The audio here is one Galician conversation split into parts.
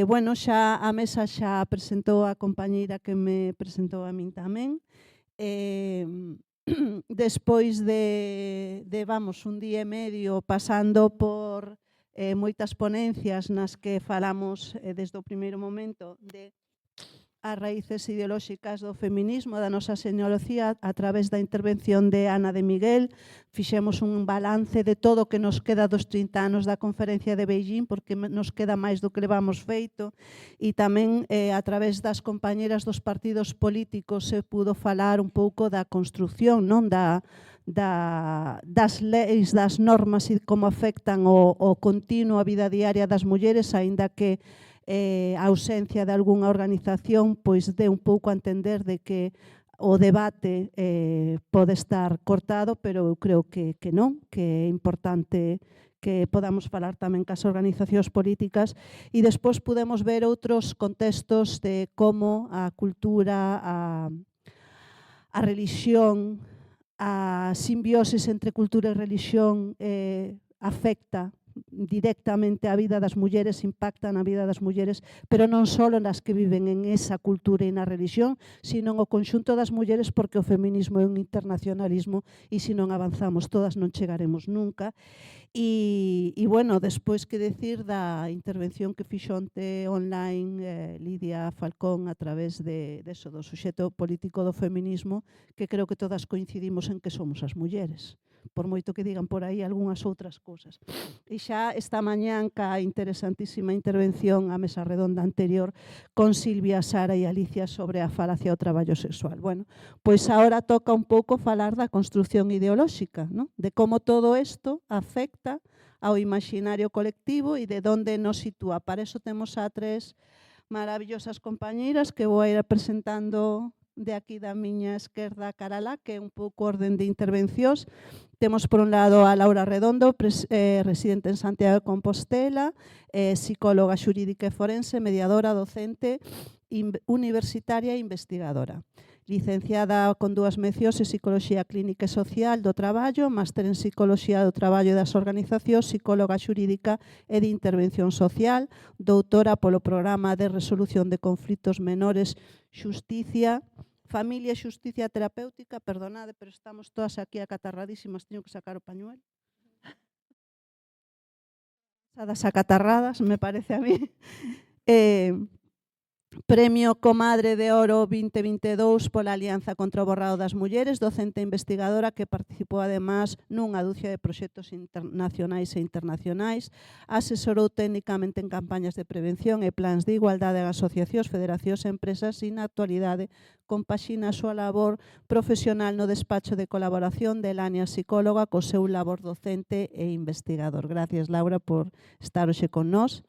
Bueno, xa a mesa xa presentou a compañeira que me presentou a min tamén. Despois de vamos, un día e medio pasando por moitas ponencias nas que falamos desde o primeiro momento de as raíces ideolóxicas do feminismo, da nosa xenealogía, a través da intervención de Ana de Miguel. Fixemos un balance de todo o que nos queda dos 30 anos da conferencia de Beijing, porque nos queda máis do que levamos feito, e tamén a través das compañeras dos partidos políticos se pudo falar un pouco da construcción, non das leis, das normas e como afectan o continuo a vida diaria das mulleres, aínda que a ausencia de algunha organización pois dé un pouco a entender de que o debate pode estar cortado, pero eu creo que non, que é importante que podamos falar tamén cas organizacións políticas e despois podemos ver outros contextos de como a cultura, a religión, a simbioses entre cultura e religión afecta directamente a vida das mulleres, impacta na vida das mulleres, pero non só nas que viven en esa cultura e na religión, sino o conxunto das mulleres, porque o feminismo é un internacionalismo e se non avanzamos todas non chegaremos nunca. E bueno, despois que decir da intervención que fixo onte online Lidia Falcón a través do suxeto político do feminismo, que creo que todas coincidimos en que somos as mulleres, por moito que digan por aí algunhas outras cousas. E xa esta mañán ca interesantísima intervención á mesa redonda anterior con Silvia, Sara e Alicia sobre a falacia ao traballo sexual. Bueno, pois agora toca un pouco falar da construcción ideolóxica, non? De como todo isto afecta ao imaginario colectivo e de onde nos sitúa. Para iso temos a tres maravillosas compañeiras que vou ir presentando de aquí da miña esquerda cara lá, que é un pouco orden de intervencións. Temos por un lado a Laura Redondo, residente en Santiago de Compostela, psicóloga xurídica e forense, mediadora, docente, universitaria e investigadora. Licenciada con 2 mencións en Psicoloxía Clínica e Social do Traballo, máster en Psicoloxía do Traballo e das Organizacións, psicóloga xurídica e de Intervención Social, doutora polo Programa de Resolución de Conflitos Menores, Xusticia, Familia e Xusticia Terapéutica. Perdonade, pero estamos todas aquí acatarradísimas, teño que sacar o pañuelo. Das acatarradas, me parece a mí. Premio Comadre de Oro 2022 pola Alianza contra o Borrado das Mulleres, docente e investigadora que participou además nunha dúcia de proxectos nacionais e internacionais, asesorou técnicamente en campañas de prevención e plans de igualdade en asociacións, federacións e empresas e na actualidade compaxina a súa labor profesional no despacho de colaboración de Lania psicóloga co seu labor docente e investigador. Gracias, Laura, por estar hoxe con nós.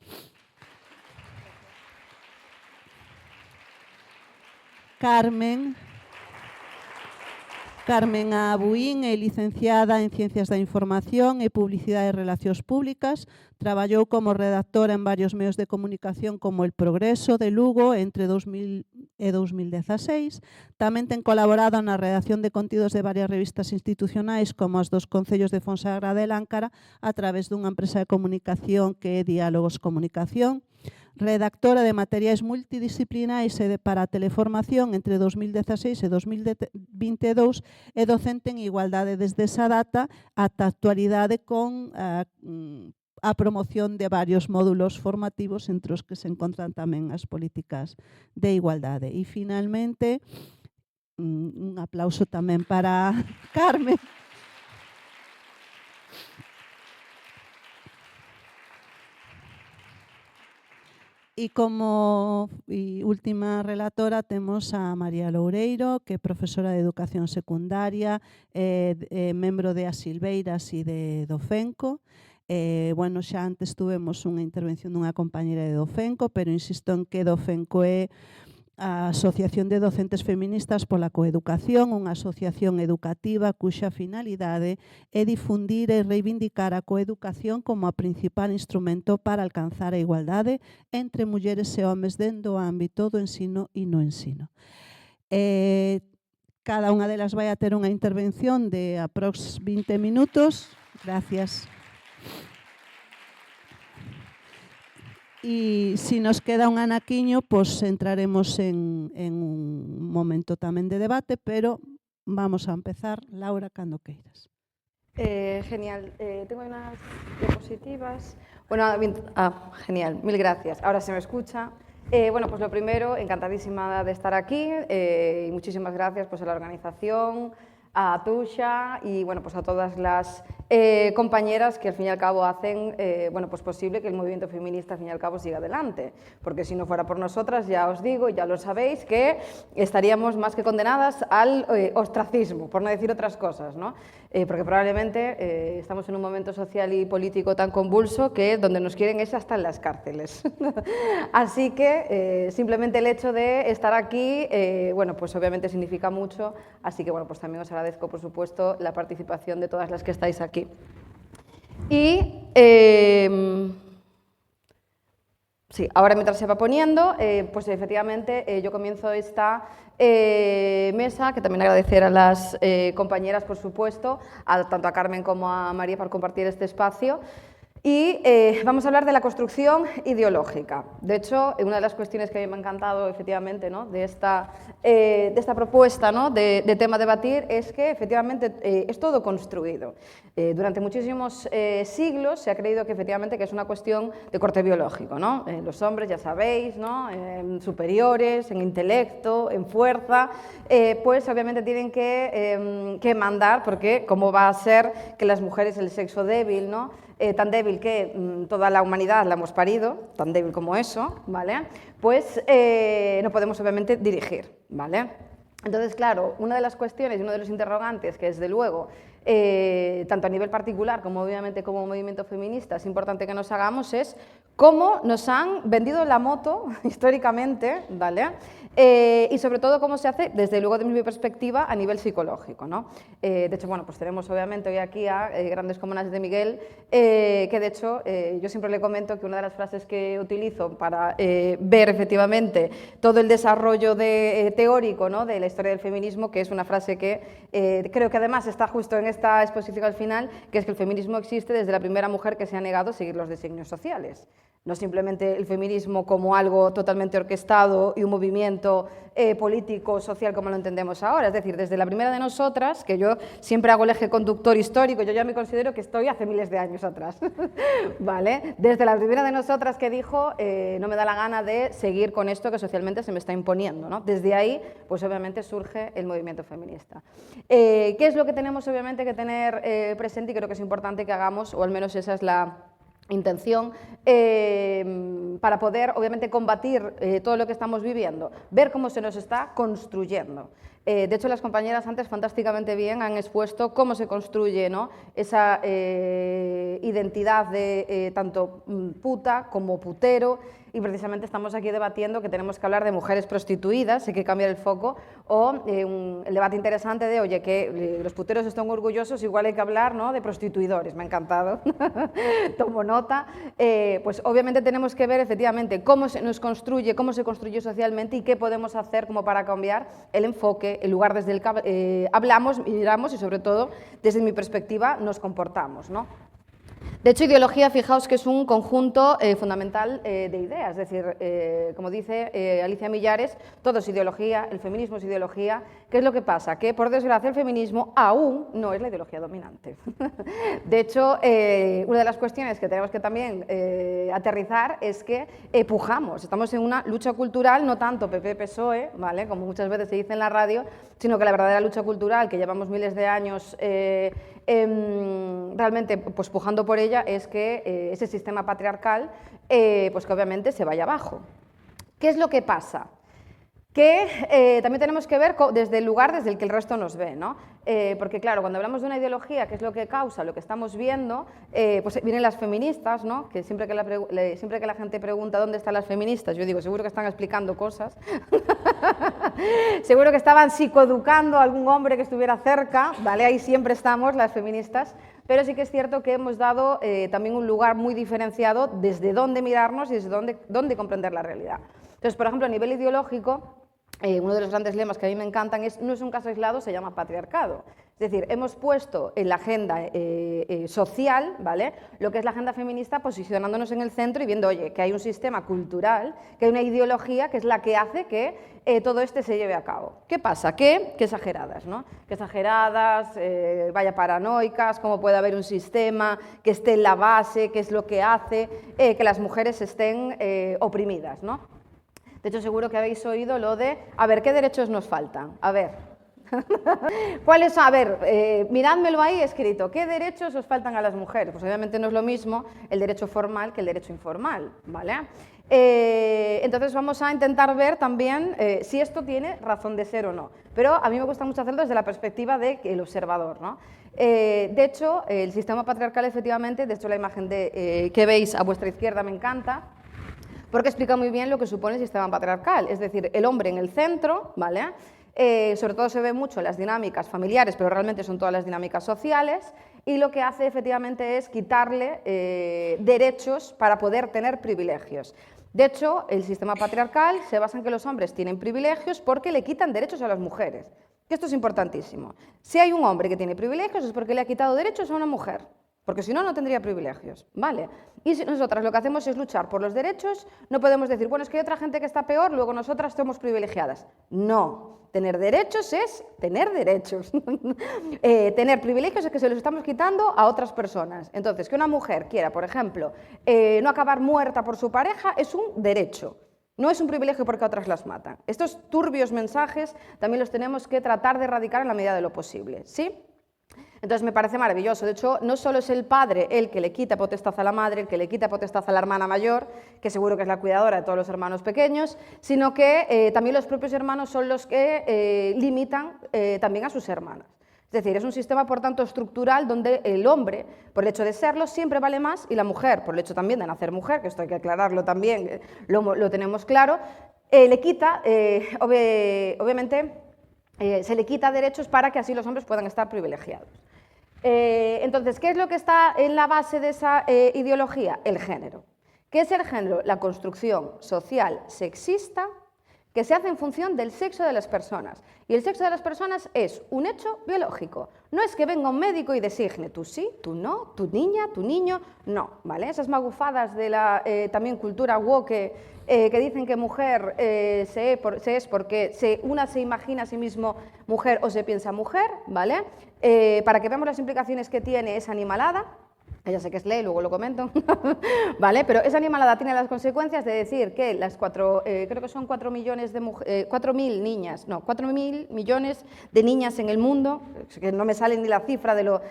Carmen Abuín é licenciada en Ciencias da Información e Publicidade e Relacións Públicas. Traballou como redactora en varios medios de comunicación como El Progreso de Lugo entre 2000 e 2016. Tamén ten colaborado na redacción de contidos de varias revistas institucionais como as dos Concellos de Fonsagrada e Láncara a través dunha empresa de comunicación que é Diálogos Comunicación. Redactora de materiais multidisciplinais e para teleformación entre 2016 e 2022 e docente en igualdade desde esa data ata a actualidade con a promoción de varios módulos formativos entre os que se encontran tamén as políticas de igualdade. E finalmente, un aplauso tamén para Carmen. E como última relatora temos a María Loureiro, que é profesora de Educación Secundaria, membro de As Silveiras e de Dofenco. Bueno, xa antes tuvemos unha intervención dunha compañera de Dofenco, pero insisto en que Dofenco é a Asociación de Docentes Feministas pola Coeducación, unha asociación educativa cuxa finalidade é difundir e reivindicar a coeducación como a principal instrumento para alcanzar a igualdade entre mulleres e homes dentro do ámbito do ensino e no ensino. Cada unha delas vai a ter unha intervención de aprox 20 minutos. Gracias. E se nos queda un anaquiño, pois entraremos en un momento tamén de debate, pero vamos a empezar, Laura, cando queiras. Genial. Tengo unas diapositivas. Bueno, genial, mil gracias. Ahora se me escucha. Bueno, pues lo primero, encantadísima de estar aquí y muchísimas gracias pues, a la organización, a Tuxa y bueno, pues a todas las compañeras que al fin y al cabo hacen bueno, pues posible que el movimiento feminista al fin y al cabo siga adelante, porque si no fuera por nosotras, ya os digo, ya lo sabéis, que estaríamos más que condenadas al ostracismo, por no decir otras cosas, ¿no? Porque probablemente estamos en un momento social y político tan convulso que donde nos quieren es hasta en las cárceles. Así que simplemente el hecho de estar aquí, bueno, pues obviamente significa mucho, así que bueno, pues también os agradezco, por supuesto, la participación de todas las que estáis aquí. Y sí, ahora mientras se va poniendo, pues efectivamente yo comienzo esta mesa, que también agradecer a las compañeras, por supuesto, tanto a Carmen como a María por compartir este espacio. Y vamos a hablar de la construcción ideológica. De hecho, una de las cuestiones que a mí me ha encantado, efectivamente, ¿no? de esta propuesta, ¿no? de tema a debatir es que, efectivamente, es todo construido. Durante muchísimos siglos se ha creído que, efectivamente, que es una cuestión de corte biológico, ¿no? Los hombres, ya sabéis, ¿no? Superiores, en intelecto, en fuerza, pues obviamente tienen que mandar, porque ¿cómo va a ser que las mujeres, el sexo débil, ¿no? Tan débil que toda la humanidad la hemos parido, tan débil como eso, ¿vale? Pues no podemos obviamente dirigir, ¿vale? Entonces, claro, una de las cuestiones y uno de los interrogantes que, desde luego, tanto a nivel particular como obviamente como movimiento feminista es importante que nos hagamos es cómo nos han vendido la moto históricamente, ¿vale? Y sobre todo cómo se hace, desde luego de mi perspectiva, a nivel psicológico, ¿no? De hecho, bueno, pues tenemos obviamente hoy aquí a grandes comunas de Miguel, que de hecho yo siempre le comento que una de las frases que utilizo para ver efectivamente todo el desarrollo teórico, ¿no? de la historia del feminismo, que es una frase que creo que además está justo en esta exposición al final, que es que el feminismo existe desde la primera mujer que se ha negado a seguir los designios sociales. No simplemente el feminismo como algo totalmente orquestado y un movimiento político, social, como lo entendemos ahora. Es decir, desde la primera de nosotras, que yo siempre hago el eje conductor histórico, yo ya me considero que estoy hace miles de años atrás, ¿vale? Desde la primera de nosotras que dijo, no me da la gana de seguir con esto que socialmente se me está imponiendo, ¿no? Desde ahí, pues obviamente surge el movimiento feminista. ¿Qué es lo que tenemos obviamente que tener presente? Y creo que es importante que hagamos, o al menos esa es la intención, para poder obviamente combatir todo lo que estamos viviendo, ver cómo se nos está construyendo. De hecho, las compañeras antes fantásticamente bien han expuesto cómo se construye, ¿no? esa identidad de tanto puta como putero, y precisamente estamos aquí debatiendo que tenemos que hablar de mujeres prostituidas, hay que cambiar el foco, o el debate interesante de, oye, que los puteros están orgullosos, igual hay que hablar, ¿no? de prostituidores, me ha encantado, tomo nota. Pues obviamente tenemos que ver efectivamente cómo se nos construye, cómo se construye socialmente y qué podemos hacer como para cambiar el enfoque, el lugar desde el que hablamos, miramos y sobre todo, desde mi perspectiva, nos comportamos, ¿no? De hecho, ideología, fijaos que es un conjunto fundamental de ideas, es decir, como dice Alicia Millares, todo es ideología, el feminismo es ideología. ¿Qué es lo que pasa? Que, por desgracia, el feminismo aún no es la ideología dominante. De hecho, una de las cuestiones que tenemos que también aterrizar es que pujamos, estamos en una lucha cultural, no tanto PP-PSOE, ¿vale? como muchas veces se dice en la radio, sino que la verdadera lucha cultural, que llevamos miles de años realmente pues, pujando por ella, es que ese sistema patriarcal pues que obviamente se vaya abajo. ¿Qué es lo que pasa? Que también tenemos que ver desde el lugar desde el que el resto nos ve, ¿no? Porque claro, cuando hablamos de una ideología, que es lo que causa lo que estamos viendo, pues vienen las feministas, ¿no? Que siempre que la gente pregunta dónde están las feministas, yo digo, seguro que están explicando cosas, seguro que estaban psicoeducando a algún hombre que estuviera cerca, ¿vale? Ahí siempre estamos las feministas, pero sí que es cierto que hemos dado también un lugar muy diferenciado desde dónde mirarnos y desde dónde comprender la realidad. Entonces, por ejemplo, a nivel ideológico, uno de los grandes lemas que a mí me encantan es, no es un caso aislado, se llama patriarcado. Es decir, hemos puesto en la agenda social, ¿vale?, lo que es la agenda feminista, posicionándonos en el centro y viendo, oye, que hay un sistema cultural, que hay una ideología que es la que hace que todo esto se lleve a cabo. ¿Qué pasa? Que exageradas, ¿no? Que exageradas, vaya paranoicas, cómo puede haber un sistema que esté en la base, qué es lo que hace que las mujeres estén oprimidas, ¿no? De hecho, seguro que habéis oído lo de, a ver, ¿qué derechos nos faltan? A ver. ¿Cuáles son? A ver, mirádmelo ahí escrito. ¿Qué derechos os faltan a las mujeres? Pues obviamente no es lo mismo el derecho formal que el derecho informal, ¿vale? Entonces vamos a intentar ver también si esto tiene razón de ser o no. Pero a mí me gusta mucho hacerlo desde la perspectiva del observador, ¿no? De hecho, el sistema patriarcal, efectivamente, de hecho la imagen que veis a vuestra izquierda me encanta, porque explica muy bien lo que supone el sistema patriarcal, es decir, el hombre en el centro, ¿vale? Sobre todo se ve mucho en las dinámicas familiares, pero realmente son todas las dinámicas sociales, y lo que hace efectivamente es quitarle derechos para poder tener privilegios. De hecho, el sistema patriarcal se basa en que los hombres tienen privilegios porque le quitan derechos a las mujeres. Esto es importantísimo. Si hay un hombre que tiene privilegios es porque le ha quitado derechos a una mujer, porque si no, no tendría privilegios, ¿vale? Y si nosotras lo que hacemos es luchar por los derechos, no podemos decir, bueno, es que hay otra gente que está peor, luego nosotras somos privilegiadas. No, tener derechos es tener derechos. Tener privilegios es que se los estamos quitando a otras personas. Entonces, que una mujer quiera, por ejemplo, no acabar muerta por su pareja es un derecho. No es un privilegio porque a otras las matan. Estos turbios mensajes también los tenemos que tratar de erradicar en la medida de lo posible, ¿sí? Entonces me parece maravilloso. De hecho, no solo es el padre el que le quita potestad a la madre, el que le quita potestad a la hermana mayor, que seguro que es la cuidadora de todos los hermanos pequeños, sino que también los propios hermanos son los que limitan también a sus hermanas. Es decir, es un sistema, por tanto, estructural donde el hombre, por el hecho de serlo, siempre vale más, y la mujer, por el hecho también de nacer mujer, que esto hay que aclararlo también, lo tenemos claro, le quita, obviamente, se le quita derechos para que así los hombres puedan estar privilegiados. Entonces, ¿qué es lo que está en la base de esa ideología? El género. ¿Qué es el género? La construcción social sexista que se hace en función del sexo de las personas. Y el sexo de las personas es un hecho biológico. No es que venga un médico y designe tú sí, tú no, tu niña, tu niño, no, ¿vale? Esas magufadas de la también cultura woke que dicen que mujer se es porque una se imagina a sí mismo mujer o se piensa mujer, ¿vale? Para que veamos las implicaciones que tiene esa animalada. Ya sé que es ley, luego lo comento, ¿vale? Pero esa animalada tiene las consecuencias de decir que las creo que son 4 millones de 4.000 niñas, no, 4.000 millones de niñas en el mundo, que no me sale ni la cifra de lo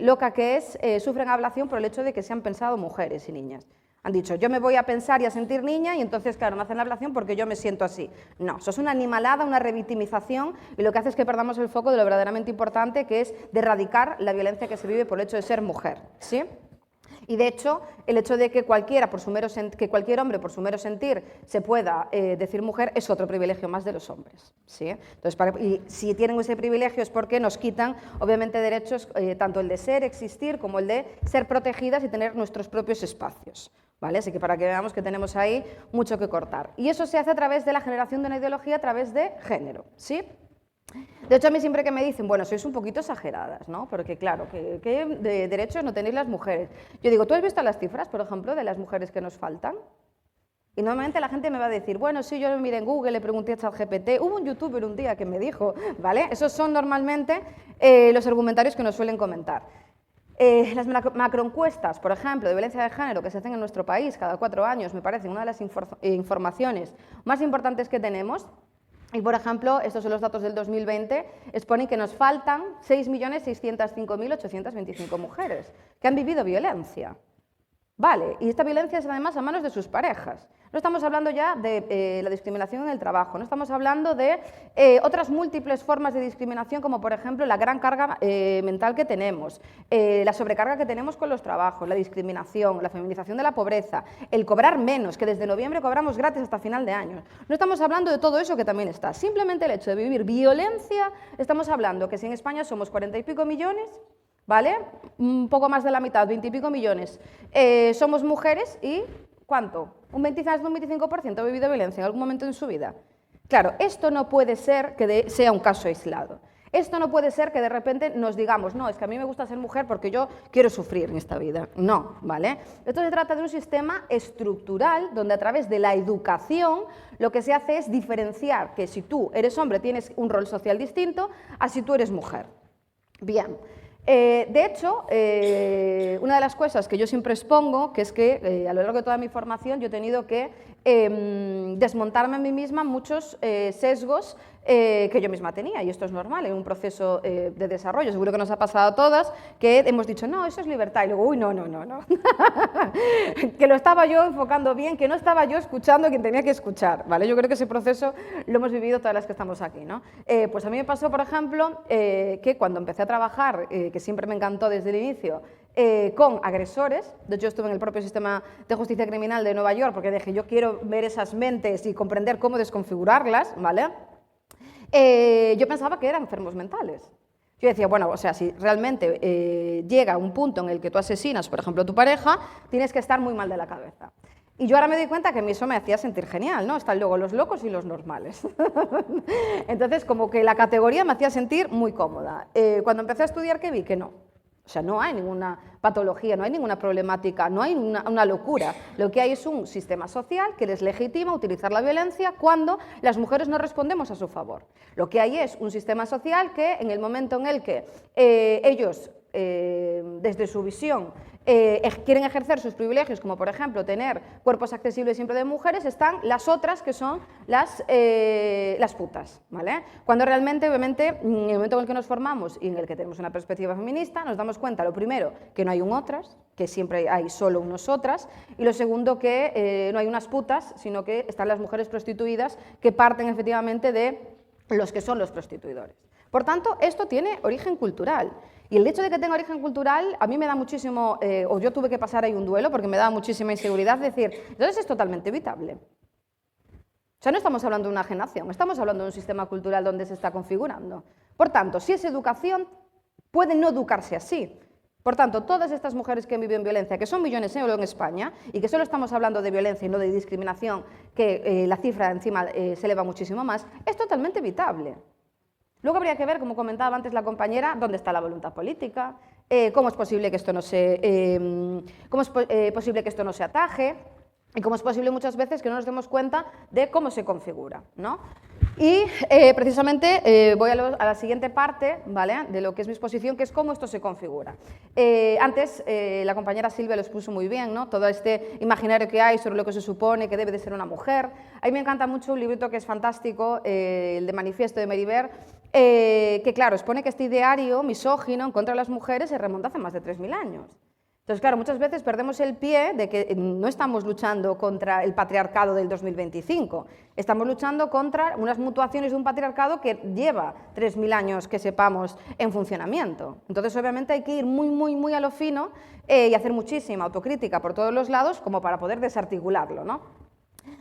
loca que es, sufren ablación por el hecho de que se han pensado mujeres y niñas. Han dicho, yo me voy a pensar y a sentir niña y entonces, claro, me hacen la ablación porque yo me siento así. No, eso es una animalada, una revictimización y lo que hace es que perdamos el foco de lo verdaderamente importante, que es de erradicar la violencia que se vive por el hecho de ser mujer, ¿sí? Y de hecho, el hecho de que cualquier hombre por su mero sentir se pueda decir mujer es otro privilegio más de los hombres, ¿sí? Entonces, y si tienen ese privilegio es porque nos quitan, obviamente, derechos, tanto el de ser, existir, como el de ser protegidas y tener nuestros propios espacios, ¿vale? Así que para que veamos que tenemos ahí mucho que cortar. Y eso se hace a través de la generación de una ideología, a través de género, ¿sí? De hecho, a mí siempre que me dicen, bueno, sois un poquito exageradas, ¿no? Porque claro, ¿qué de derechos no tenéis las mujeres? Yo digo, ¿tú has visto las cifras, por ejemplo, de las mujeres que nos faltan? Y normalmente la gente me va a decir, bueno, sí, yo lo miré en Google, le pregunté a ChatGPT, hubo un youtuber un día que me dijo, ¿vale? Esos son normalmente los argumentarios que nos suelen comentar. Las macroencuestas, por ejemplo, de violencia de género que se hacen en nuestro país cada 4 años, me parece una de las informaciones más importantes que tenemos. Y, por ejemplo, estos son los datos del 2020, exponen que nos faltan 6.605.825 mujeres que han vivido violencia. Vale, y esta violencia es además a manos de sus parejas. No estamos hablando ya de la discriminación en el trabajo, no estamos hablando de otras múltiples formas de discriminación, como por ejemplo la gran carga mental que tenemos, la sobrecarga que tenemos con los trabajos, la discriminación, la feminización de la pobreza, el cobrar menos, que desde noviembre cobramos gratis hasta final de año. No estamos hablando de todo eso que también está. Simplemente el hecho de vivir violencia, estamos hablando que si en España somos 40 y pico millones, ¿vale? Un poco más de la mitad, 20 y pico millones, somos mujeres y ¿cuánto? Un 25% ha vivido violencia en algún momento en su vida. Claro, esto no puede ser que sea un caso aislado. Esto no puede ser que de repente nos digamos, no, es que a mí me gusta ser mujer porque yo quiero sufrir en esta vida. No, ¿vale? Esto se trata de un sistema estructural donde a través de la educación lo que se hace es diferenciar que si tú eres hombre tienes un rol social distinto a si tú eres mujer. Bien. De hecho, una de las cosas que yo siempre expongo, que es que a lo largo de toda mi formación yo he tenido que desmontarme a mí misma muchos sesgos que yo misma tenía, y esto es normal en un proceso de desarrollo. Seguro que nos ha pasado a todas que hemos dicho, no, eso es libertad, y luego, uy, no, que lo estaba yo enfocando bien, que no estaba yo escuchando a quien tenía que escuchar, ¿vale? Yo creo que ese proceso lo hemos vivido todas las que estamos aquí, ¿no? Pues a mí me pasó, por ejemplo, que cuando empecé a trabajar, que siempre me encantó desde el inicio, con agresores. De hecho, yo estuve en el propio sistema de justicia criminal de Nueva York porque dije, yo quiero ver esas mentes y comprender cómo desconfigurarlas, ¿vale? Yo pensaba que eran enfermos mentales. Yo decía, bueno, o sea, si realmente llega un punto en el que tú asesinas, por ejemplo, a tu pareja, tienes que estar muy mal de la cabeza. Y yo ahora me doy cuenta que a mí eso me hacía sentir genial, ¿no? Están luego los locos y los normales. Entonces, como que la categoría me hacía sentir muy cómoda. Cuando empecé a estudiar, ¿qué vi? Que no. O sea, no hay ninguna patología, no hay ninguna problemática, no hay una locura. Lo que hay es un sistema social que les legitima utilizar la violencia cuando las mujeres no respondemos a su favor. Lo que hay es un sistema social que en el momento en el que ellos, desde su visión, quieren ejercer sus privilegios, como por ejemplo tener cuerpos accesibles siempre de mujeres, están las otras que son las putas, ¿vale? Cuando realmente, obviamente, en el momento en el que nos formamos y en el que tenemos una perspectiva feminista, nos damos cuenta, lo primero, que no hay un otras, que siempre hay solo un nosotras, y lo segundo, que no hay unas putas, sino que están las mujeres prostituidas que parten efectivamente de los que son los prostituidores. Por tanto, esto tiene origen cultural. Y el hecho de que tenga origen cultural a mí me da muchísimo, o yo tuve que pasar ahí un duelo porque me daba muchísima inseguridad, decir, entonces es totalmente evitable. O sea, no estamos hablando de una generación, estamos hablando de un sistema cultural donde se está configurando. Por tanto, si es educación, puede no educarse así. Por tanto, todas estas mujeres que viven violencia, que son millones en España, y que solo estamos hablando de violencia y no de discriminación, que la cifra encima se eleva muchísimo más, es totalmente evitable. Luego habría que ver, como comentaba antes la compañera, dónde está la voluntad política, cómo es posible que esto no se ataje, y cómo es posible muchas veces que no nos demos cuenta de cómo se configura, ¿no? Y precisamente voy a la siguiente parte, ¿vale?, de lo que es mi exposición, que es cómo esto se configura. Antes la compañera Silvia lo expuso muy bien, ¿no?, todo este imaginario que hay sobre lo que se supone que debe de ser una mujer. A mí me encanta mucho un librito que es fantástico, el de Manifiesto de Meribert, que claro, expone que este ideario misógino en contra de las mujeres se remonta hace más de 3000 años. Entonces, claro, muchas veces perdemos el pie de que no estamos luchando contra el patriarcado del 2025, estamos luchando contra unas mutuaciones de un patriarcado que lleva 3000 años, que sepamos, en funcionamiento. Entonces, obviamente, hay que ir muy a lo fino y hacer muchísima autocrítica por todos los lados como para poder desarticularlo, ¿no?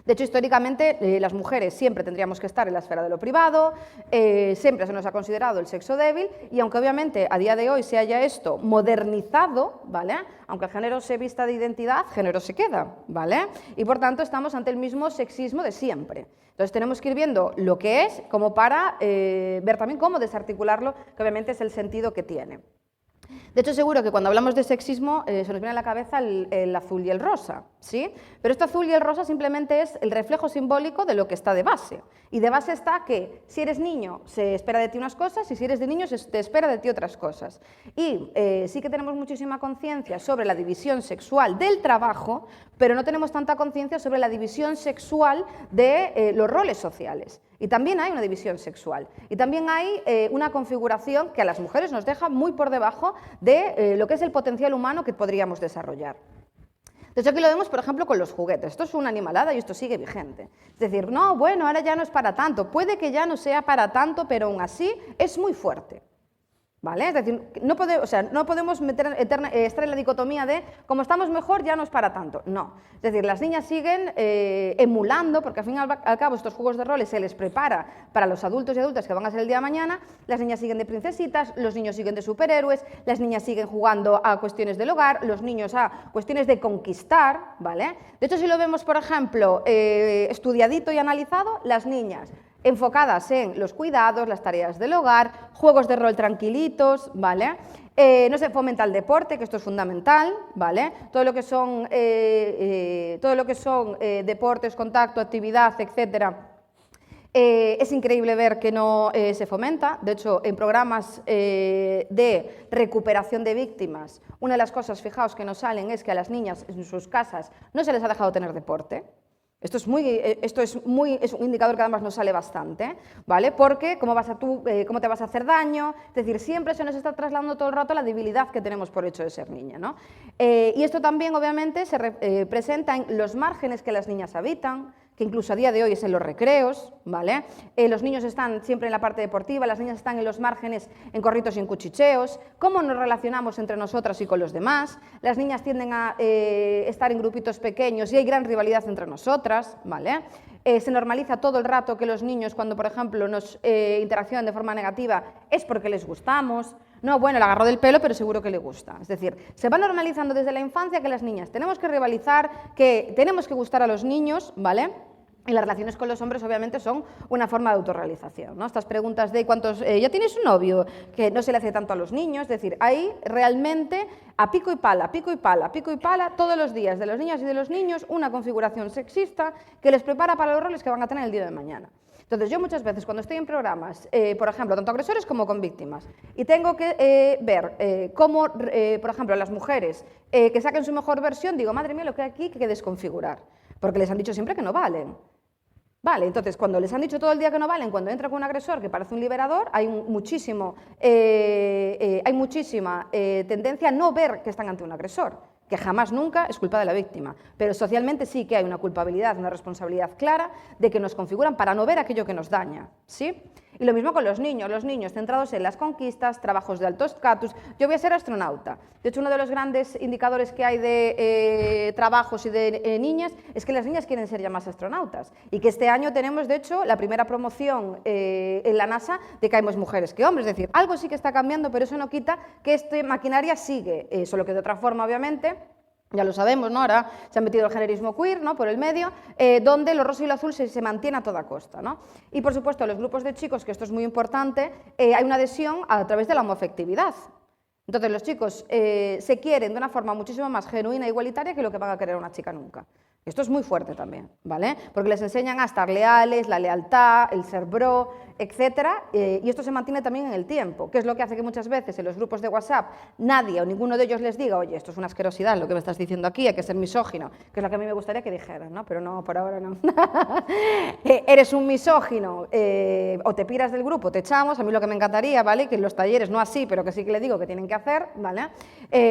De hecho, históricamente, las mujeres siempre tendríamos que estar en la esfera de lo privado, siempre se nos ha considerado el sexo débil, y aunque obviamente a día de hoy se haya esto modernizado, ¿vale?, aunque el género se vista de identidad, género se queda, ¿vale? Y por tanto estamos ante el mismo sexismo de siempre. Entonces tenemos que ir viendo lo que es, como para ver también cómo desarticularlo, que obviamente es el sentido que tiene. De hecho, seguro que cuando hablamos de sexismo se nos viene a la cabeza el azul y el rosa, ¿sí? Pero este azul y el rosa simplemente es el reflejo simbólico de lo que está de base. Y de base está que si eres niño se espera de ti unas cosas y si eres de niño se te espera de ti otras cosas. Y sí que tenemos muchísima conciencia sobre la división sexual del trabajo, pero no tenemos tanta conciencia sobre la división sexual de los roles sociales. Y también hay una división sexual. Y también hay una configuración que a las mujeres nos deja muy por debajo de lo que es el potencial humano que podríamos desarrollar. De hecho, aquí lo vemos, por ejemplo, con los juguetes. Esto es una animalada y esto sigue vigente. Es decir, no, bueno, ahora ya no es para tanto. Puede que ya no sea para tanto, pero aún así es muy fuerte. ¿Vale? Es decir, no podemos estar en la dicotomía de como estamos mejor ya no es para tanto. No. Es decir, las niñas siguen emulando, porque al fin y al cabo estos juegos de roles se les prepara para los adultos y adultas que van a ser el día de mañana. Las niñas siguen de princesitas, los niños siguen de superhéroes, las niñas siguen jugando a cuestiones del hogar, los niños a cuestiones de conquistar, ¿vale? De hecho, si lo vemos, por ejemplo, estudiadito y analizado, las niñas enfocadas en los cuidados, las tareas del hogar, juegos de rol tranquilitos, ¿vale? No se fomenta el deporte, que esto es fundamental, ¿vale? Todo lo que son deportes, contacto, actividad, etcétera. Es increíble ver que no se fomenta. De hecho, en programas de recuperación de víctimas, una de las cosas, fijaos, que nos salen es que a las niñas en sus casas no se les ha dejado tener deporte. Esto es un indicador que además nos sale bastante, ¿vale? Porque ¿cómo te vas a hacer daño? Es decir, siempre se nos está trasladando todo el rato la debilidad que tenemos por hecho de ser niña, ¿no? Y esto también, obviamente, se presenta en los márgenes que las niñas habitan, que incluso a día de hoy es en los recreos, ¿vale? Los niños están siempre en la parte deportiva, las niñas están en los márgenes en corritos y en cuchicheos. ¿Cómo nos relacionamos entre nosotras y con los demás? Las niñas tienden a estar en grupitos pequeños y hay gran rivalidad entre nosotras, ¿vale? Se normaliza todo el rato que los niños, cuando por ejemplo nos interaccionan de forma negativa, es porque les gustamos. No, bueno, le agarró del pelo, pero seguro que le gusta. Es decir, se va normalizando desde la infancia que las niñas tenemos que rivalizar, que tenemos que gustar a los niños, ¿vale? Y las relaciones con los hombres, obviamente, son una forma de autorrealización, ¿no? Estas preguntas de ¿cuántos ya tienes un novio? Que no se le hace tanto a los niños. Es decir, ahí realmente a pico y pala, pico y pala, pico y pala, todos los días de las niñas y de los niños, una configuración sexista que les prepara para los roles que van a tener el día de mañana. Entonces, yo muchas veces cuando estoy en programas, por ejemplo, tanto agresores como con víctimas, y tengo que ver cómo, por ejemplo, las mujeres que saquen su mejor versión, digo, madre mía, lo que hay aquí que desconfigurar, porque les han dicho siempre que no valen. Vale, entonces, cuando les han dicho todo el día que no valen, cuando entra con un agresor que parece un liberador, hay muchísima tendencia a no ver que están ante un agresor, que jamás nunca es culpa de la víctima, pero socialmente sí que hay una culpabilidad, una responsabilidad clara de que nos configuran para no ver aquello que nos daña, ¿sí? Y lo mismo con los niños centrados en las conquistas, trabajos de alto estatus. Yo voy a ser astronauta. De hecho, uno de los grandes indicadores que hay de trabajos y de niñas es que las niñas quieren ser ya más astronautas y que este año tenemos, de hecho, la primera promoción en la NASA de que hay más mujeres que hombres. Es decir, algo sí que está cambiando, pero eso no quita que esta maquinaria sigue, solo que de otra forma, obviamente. Ya lo sabemos, ¿no? Ahora se ha metido el generismo queer, ¿no? Por el medio, donde lo rosa y lo azul se mantiene a toda costa, ¿no? Y, por supuesto, los grupos de chicos, que esto es muy importante, hay una adhesión a través de la homoafectividad. Entonces, los chicos se quieren de una forma muchísimo más genuina e igualitaria que lo que van a querer una chica nunca. Esto es muy fuerte también, ¿vale? Porque les enseñan a estar leales, la lealtad, el ser bro, etcétera, y esto se mantiene también en el tiempo, que es lo que hace que muchas veces en los grupos de WhatsApp nadie o ninguno de ellos les diga, oye, esto es una asquerosidad lo que me estás diciendo aquí, hay que ser misógino, que es lo que a mí me gustaría que dijeran, ¿no? Pero no, por ahora no. Eres un misógino, o te piras del grupo, te echamos, a mí lo que me encantaría, ¿vale? Que en los talleres, no así, pero que sí que le digo que tienen que hacer, ¿vale?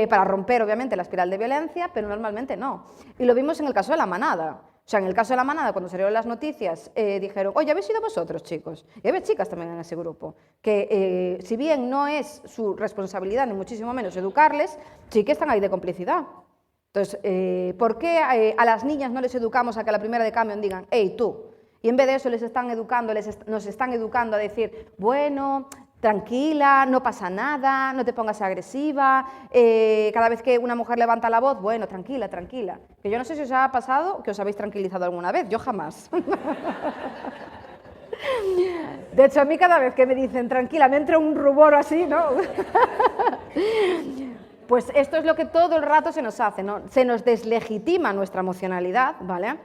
Para romper, obviamente, la espiral de violencia, pero normalmente no. Y lo vimos en el caso de la manada. O sea, en el caso de la manada, cuando salieron las noticias, dijeron, oye, ¿habéis sido vosotros, chicos? Y había chicas también en ese grupo, que si bien no es su responsabilidad, ni muchísimo menos educarles, sí que están ahí de complicidad. Entonces, ¿por qué a las niñas no les educamos a que a la primera de cambio digan, hey, tú? Y en vez de eso les están educando, nos están educando a decir, bueno, tranquila, no pasa nada, no te pongas agresiva, cada vez que una mujer levanta la voz, bueno, tranquila, tranquila. Que yo no sé si os ha pasado que os habéis tranquilizado alguna vez, yo jamás. De hecho, a mí cada vez que me dicen tranquila, me entra un rubor así, ¿no? Pues esto es lo que todo el rato se nos hace, ¿no? Se nos deslegitima nuestra emocionalidad, ¿vale?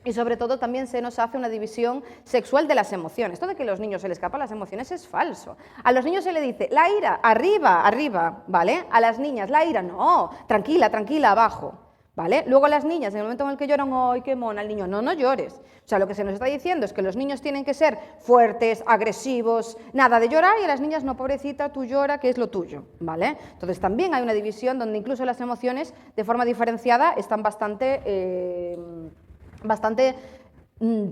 Y sobre todo también se nos hace una división sexual de las emociones. Esto de que a los niños se les escapan las emociones es falso. A los niños se le dice, la ira, arriba, arriba, ¿vale? A las niñas, la ira, no, tranquila, tranquila, abajo, ¿vale? Luego a las niñas, en el momento en el que lloran, ¡ay, qué mona! El niño, no, no llores. O sea, lo que se nos está diciendo es que los niños tienen que ser fuertes, agresivos, nada de llorar, y a las niñas, no, pobrecita, tú llora, que es lo tuyo, ¿vale? Entonces también hay una división donde incluso las emociones, de forma diferenciada, están bastante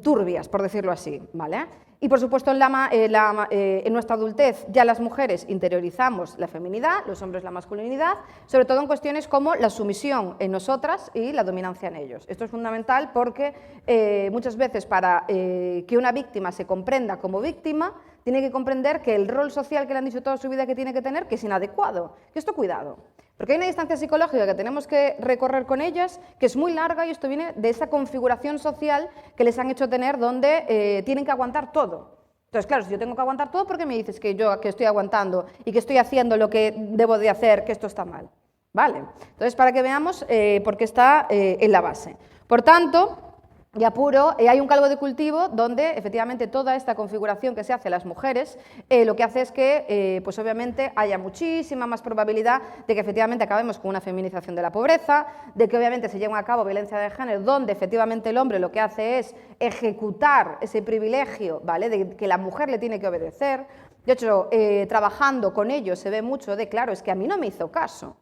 turbias, por decirlo así, ¿vale? Y, por supuesto, en nuestra adultez ya las mujeres interiorizamos la feminidad, los hombres la masculinidad, sobre todo en cuestiones como la sumisión en nosotras y la dominancia en ellos. Esto es fundamental porque muchas veces para que una víctima se comprenda como víctima, tiene que comprender que el rol social que le han dicho toda su vida que tiene que tener, que es inadecuado. Y esto, cuidado. Porque hay una distancia psicológica que tenemos que recorrer con ellas, que es muy larga, y esto viene de esa configuración social que les han hecho tener donde tienen que aguantar todo. Entonces, claro, si yo tengo que aguantar todo, ¿por qué me dices que yo que estoy aguantando y que estoy haciendo lo que debo de hacer, que esto está mal? ¿Vale? Entonces, para que veamos por qué está en la base. Por tanto, y apuro, hay un caldo de cultivo donde efectivamente toda esta configuración que se hace a las mujeres lo que hace es que pues obviamente haya muchísima más probabilidad de que efectivamente acabemos con una feminización de la pobreza, de que obviamente se lleve a cabo violencia de género donde efectivamente el hombre lo que hace es ejecutar ese privilegio, ¿vale?, de que la mujer le tiene que obedecer. De hecho, trabajando con ellos se ve mucho de, claro, es que a mí no me hizo caso.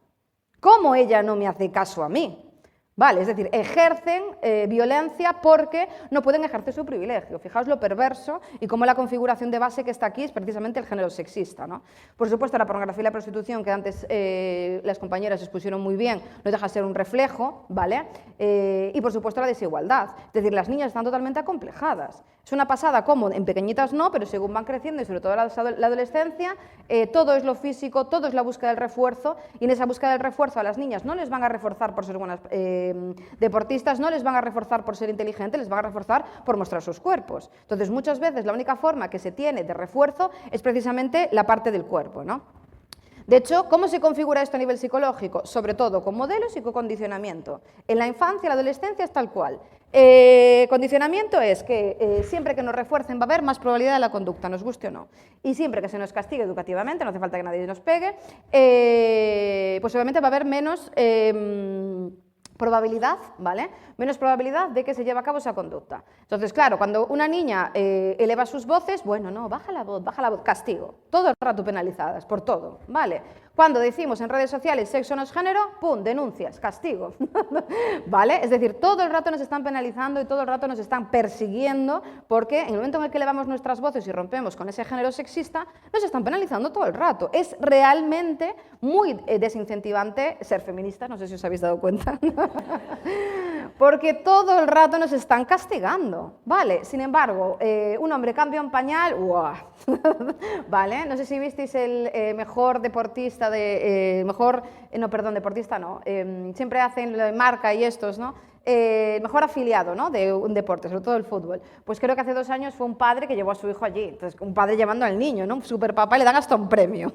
¿Cómo ella no me hace caso a mí? Vale, es decir, ejercen violencia porque no pueden ejercer su privilegio. Fijaos lo perverso y cómo la configuración de base que está aquí es precisamente el género sexista, ¿no? Por supuesto, la pornografía y la prostitución, que antes las compañeras expusieron muy bien, no deja de ser un reflejo, ¿vale? Y por supuesto la desigualdad. Es decir, las niñas están totalmente acomplejadas. Es una pasada como en pequeñitas no, pero según van creciendo y sobre todo la adolescencia, todo es lo físico, todo es la búsqueda del refuerzo, y en esa búsqueda del refuerzo a las niñas no les van a reforzar por ser buenas deportistas, no les van a reforzar por ser inteligentes, les van a reforzar por mostrar sus cuerpos. Entonces, muchas veces la única forma que se tiene de refuerzo es precisamente la parte del cuerpo, ¿no? De hecho, ¿cómo se configura esto a nivel psicológico? Sobre todo con modelos y con condicionamiento. En la infancia y la adolescencia es tal cual. Condicionamiento es que siempre que nos refuercen va a haber más probabilidad de la conducta, nos guste o no. Y siempre que se nos castigue educativamente, no hace falta que nadie nos pegue, pues obviamente va a haber menos probabilidad, ¿vale? Menos probabilidad de que se lleve a cabo esa conducta. Entonces, claro, cuando una niña eleva sus voces, bueno, no, baja la voz, castigo. Todo el rato penalizadas, por todo, ¿vale? Cuando decimos en redes sociales sexo no es género, ¡pum!, denuncias, castigo, ¿vale? Es decir, todo el rato nos están penalizando y todo el rato nos están persiguiendo porque en el momento en el que elevamos nuestras voces y rompemos con ese género sexista, nos están penalizando todo el rato. Es realmente muy desincentivante ser feminista, no sé si os habéis dado cuenta, porque todo el rato nos están castigando, ¿vale? Sin embargo, un hombre cambia un pañal, ¡guau! ¿Vale? No sé si visteis el mejor deportista deportista no, siempre hacen lo de marca y estos, ¿no? Mejor afiliado, ¿no?, de un deporte, sobre todo el fútbol. Pues creo que hace 2 años fue un padre que llevó a su hijo allí, entonces un padre llevando al niño, ¿no?, un super papá, y le dan hasta un premio.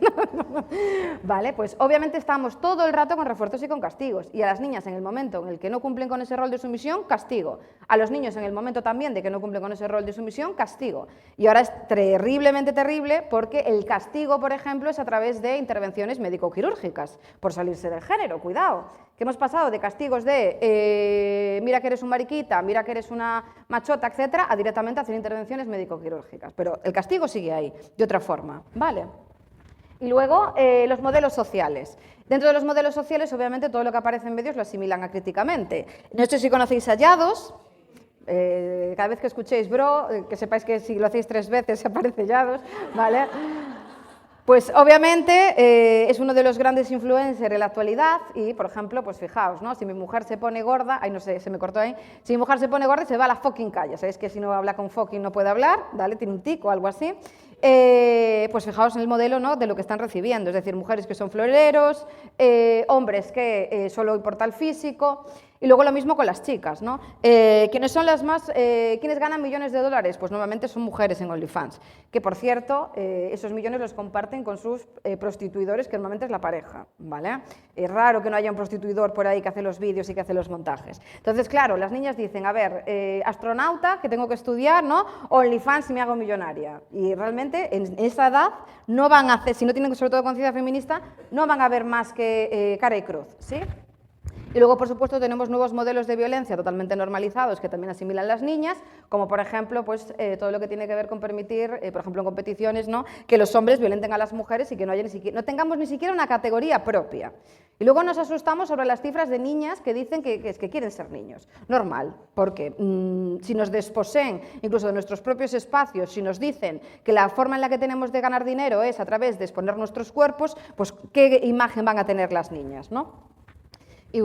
Vale, pues obviamente estamos todo el rato con refuerzos y con castigos, y a las niñas en el momento en el que no cumplen con ese rol de sumisión, castigo. A los niños en el momento también de que no cumplen con ese rol de sumisión, castigo. Y ahora es terriblemente terrible porque el castigo, por ejemplo, es a través de intervenciones médico-quirúrgicas, por salirse del género, cuidado. Que hemos pasado de castigos de mira que eres un mariquita, mira que eres una machota, etcétera, a directamente hacer intervenciones médico-quirúrgicas. Pero el castigo sigue ahí, de otra forma, ¿vale? Y luego, los modelos sociales. Dentro de los modelos sociales, obviamente, todo lo que aparece en medios lo asimilan acríticamente. No sé si conocéis a Yados. Cada vez que escuchéis bro, que sepáis que si lo hacéis 3 veces aparece Yados, ¿vale? Pues obviamente es uno de los grandes influencers en la actualidad y, por ejemplo, pues fijaos, ¿no? Si mi mujer se pone gorda, ay no sé, se me cortó ahí, si mi mujer se pone gorda se va a la fucking calle, ¿sabéis que si no habla con fucking no puede hablar? Dale, tiene un tic o algo así. Pues fijaos en el modelo, ¿no?, de lo que están recibiendo, es decir, mujeres que son floreros, hombres que solo importa el físico. Y luego lo mismo con las chicas, ¿no? ¿Quiénes son las más, quiénes ganan millones de dólares? Pues normalmente son mujeres en OnlyFans, que por cierto, esos millones los comparten con sus prostituidores, que normalmente es la pareja, ¿vale? Es raro que no haya un prostituidor por ahí que hace los vídeos y que hace los montajes. Entonces, claro, las niñas dicen, a ver, astronauta, que tengo que estudiar, ¿no? OnlyFans y me hago millonaria. Y realmente en esa edad no van a hacer, si no tienen sobre todo conciencia feminista, no van a ver más que cara y cruz, ¿sí? Y luego, por supuesto, tenemos nuevos modelos de violencia totalmente normalizados que también asimilan las niñas, como por ejemplo, pues, todo lo que tiene que ver con permitir, por ejemplo, en competiciones, ¿no?, que los hombres violenten a las mujeres y que no tengamos ni siquiera una categoría propia. Y luego nos asustamos sobre las cifras de niñas que dicen que quieren ser niños. Normal, porque si nos desposeen incluso de nuestros propios espacios, si nos dicen que la forma en la que tenemos de ganar dinero es a través de exponer nuestros cuerpos, pues ¿qué imagen van a tener las niñas, ¿no? Y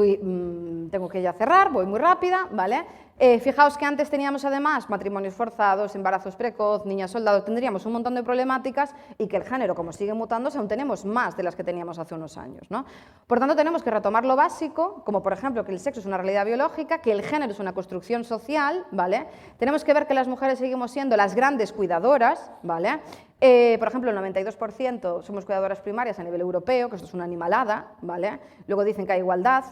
tengo que ya cerrar, voy muy rápida, ¿vale? Fijaos que antes teníamos además matrimonios forzados, embarazos precoz, niñas soldados, tendríamos un montón de problemáticas y que el género, como sigue mutándose, aún tenemos más de las que teníamos hace unos años, ¿no? Por tanto, tenemos que retomar lo básico, como por ejemplo que el sexo es una realidad biológica, que el género es una construcción social, ¿vale? Tenemos que ver que las mujeres seguimos siendo las grandes cuidadoras, ¿vale? Por ejemplo, el 92% somos cuidadoras primarias a nivel europeo, que esto es una animalada, ¿vale? Luego dicen que hay igualdad.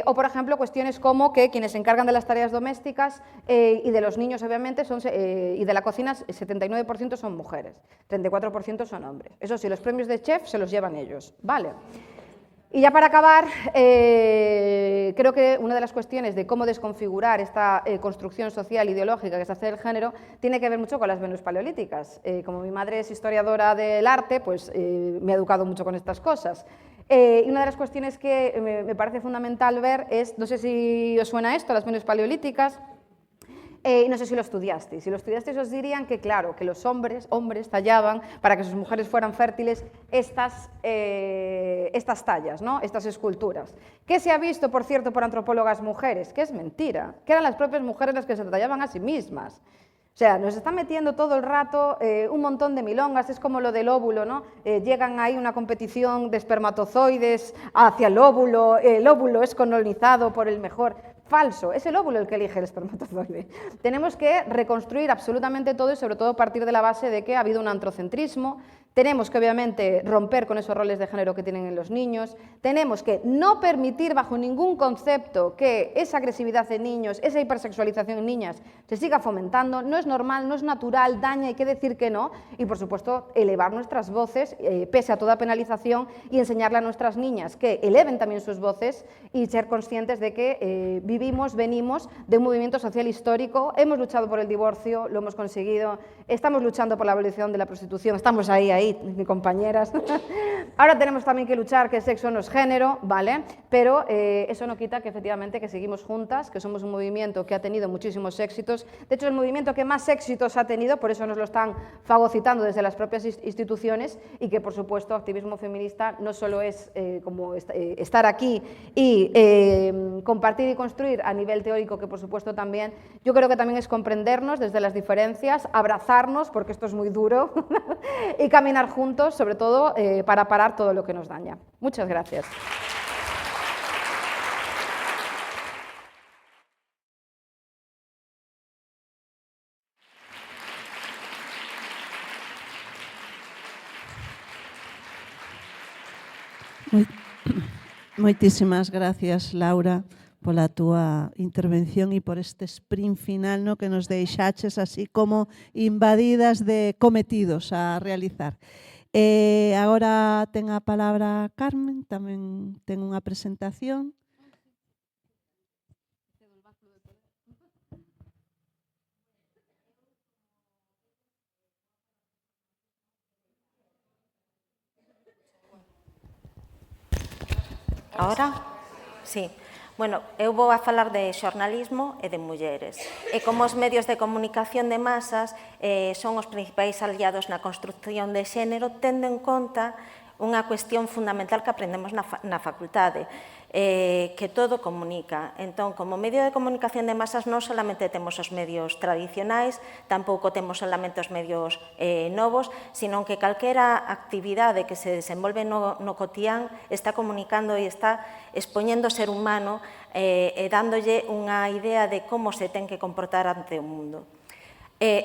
O, por ejemplo, cuestiones como que quienes se encargan de las tareas domésticas y de los niños, obviamente, y de la cocina, 79% son mujeres, 34% son hombres. Eso sí, los premios de chef se los llevan ellos, ¿vale? Y ya para acabar, creo que una de las cuestiones de cómo desconfigurar esta construcción social ideológica que se hace del género tiene que ver mucho con las Venus paleolíticas. Como mi madre es historiadora del arte, pues me ha educado mucho con estas cosas. Y una de las cuestiones que me parece fundamental ver es, no sé si os suena esto, las Venus paleolíticas, no sé si lo estudiasteis. Si lo estudiasteis os dirían que, claro, que los hombres tallaban para que sus mujeres fueran fértiles estas tallas, ¿no? Estas esculturas. ¿Qué se ha visto, por cierto, por antropólogas mujeres? Que es mentira, que eran las propias mujeres las que se tallaban a sí mismas. O sea, nos está metiendo todo el rato un montón de milongas, es como lo del óvulo, ¿no? Llegan ahí una competición de espermatozoides hacia el óvulo es colonizado por el mejor. Falso, es el óvulo el que elige el espermatozoide. Tenemos que reconstruir absolutamente todo y sobre todo partir de la base de que ha habido un androcentrismo. Tenemos que obviamente romper con esos roles de género que tienen en los niños, tenemos que no permitir bajo ningún concepto que esa agresividad en niños, esa hipersexualización en niñas se siga fomentando, no es normal, no es natural, daña, hay que decir que no y por supuesto elevar nuestras voces pese a toda penalización y enseñarle a nuestras niñas que eleven también sus voces y ser conscientes de que venimos de un movimiento social histórico, hemos luchado por el divorcio, lo hemos conseguido, estamos luchando por la abolición de la prostitución, estamos ahí, compañeras. Ahora tenemos también que luchar que el sexo no es género, ¿vale? Pero eso no quita que efectivamente que seguimos juntas, que somos un movimiento que ha tenido muchísimos éxitos. De hecho, el movimiento que más éxitos ha tenido, por eso nos lo están fagocitando desde las propias instituciones y que, por supuesto, activismo feminista no solo es como estar aquí y compartir y construir a nivel teórico, que por supuesto también, yo creo que también es comprendernos desde las diferencias, abrazarnos, porque esto es muy duro, y caminar juntos, sobre todo para parar todo lo que nos daña. Muchas gracias. Moitísimas gracias, Laura, pola túa intervención e por este sprint final, no, que nos deixaches así como invadidas de cometidos a realizar. Agora ten a palabra Carmen, tamén ten unha presentación. Ahora? Sí. Bueno, eu vou a falar de xornalismo e de mulleres. E como os medios de comunicación de masas son os principais aliados na construcción de xénero, tendo en conta unha cuestión fundamental que aprendemos na facultade, que todo comunica. Entón, como medio de comunicación de masas non solamente temos os medios tradicionais, tampouco temos solamente os medios novos, sino que calquera actividade que se desenvolve no cotián está comunicando e está expoñendo o ser humano e dándolle unha idea de como se ten que comportar ante o mundo.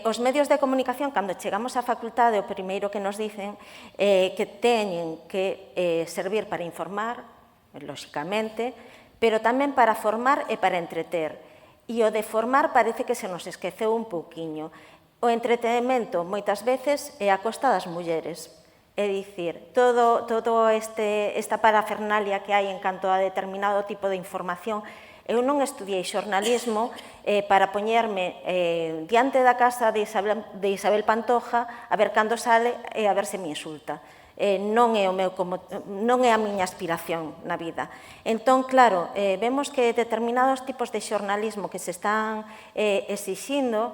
Os medios de comunicación, cando chegamos á facultade, o primeiro que nos dicen que teñen que servir para informar, lóxicamente, pero tamén para formar e para entreter. E o de formar parece que se nos esqueceu un pouquiño. O entretenimento, moitas veces, é a costa das mulleres. É dicir, todo esta parafernalia que hai en canto a determinado tipo de información. Eu non estudiei xornalismo para poñerme diante da casa de Isabel Pantoja a ver cando sale e a ver se me insulta. Non é a miña aspiración na vida. Entón, claro, vemos que determinados tipos de xornalismo que se están exixindo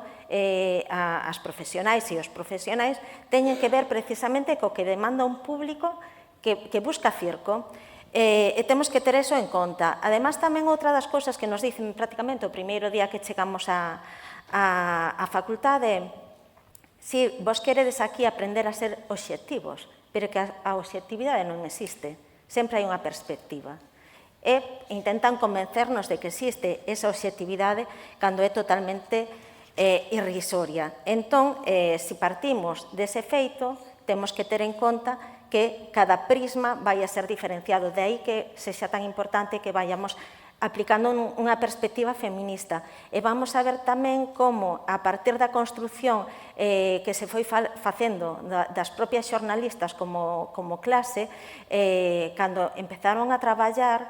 as profesionais e os profesionais teñen que ver precisamente co que demanda un público que busca circo. E temos que ter eso en conta. Ademais, tamén outra das cousas que nos dicen prácticamente o primeiro día que chegamos á facultade, si vos queredes aquí aprender a ser obxectivos, pero que a obxectividade non existe, sempre hai unha perspectiva. E intentan convencernos de que existe esa obxectividade cando é totalmente irrisoria. Entón, se partimos dese feito, temos que ter en conta que cada prisma vai a ser diferenciado. De aí que sexa tan importante que vayamos aplicando unha perspectiva feminista. E vamos a ver tamén como, a partir da construción que se foi facendo das propias xornalistas como clase, cando empezaron a traballar,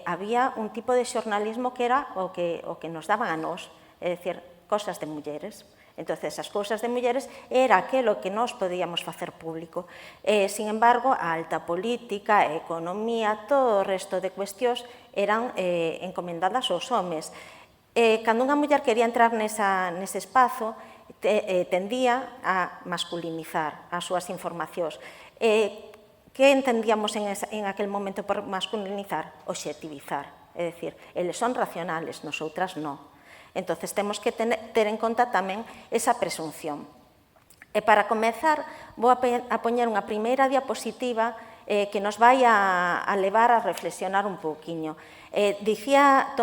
había un tipo de xornalismo que era o que nos daban a nós, é dicir, cosas de mulleres. Entón, as cousas de mulleres era aquilo que nós podíamos facer público. Sin embargo, a alta política, a economía, todo o resto de cuestións eran encomendadas aos homes. Cando unha muller quería entrar nese espazo, tendía a masculinizar as súas informacións. Que entendíamos en aquel momento por masculinizar? Obxectivizar. É dicir, eles son racionales, nosotras non. Entón, temos que ter en conta tamén esa presunción. E para comezar, vou a poñer unha primeira diapositiva que nos vai a levar a reflexionar un pouquiño. Dicía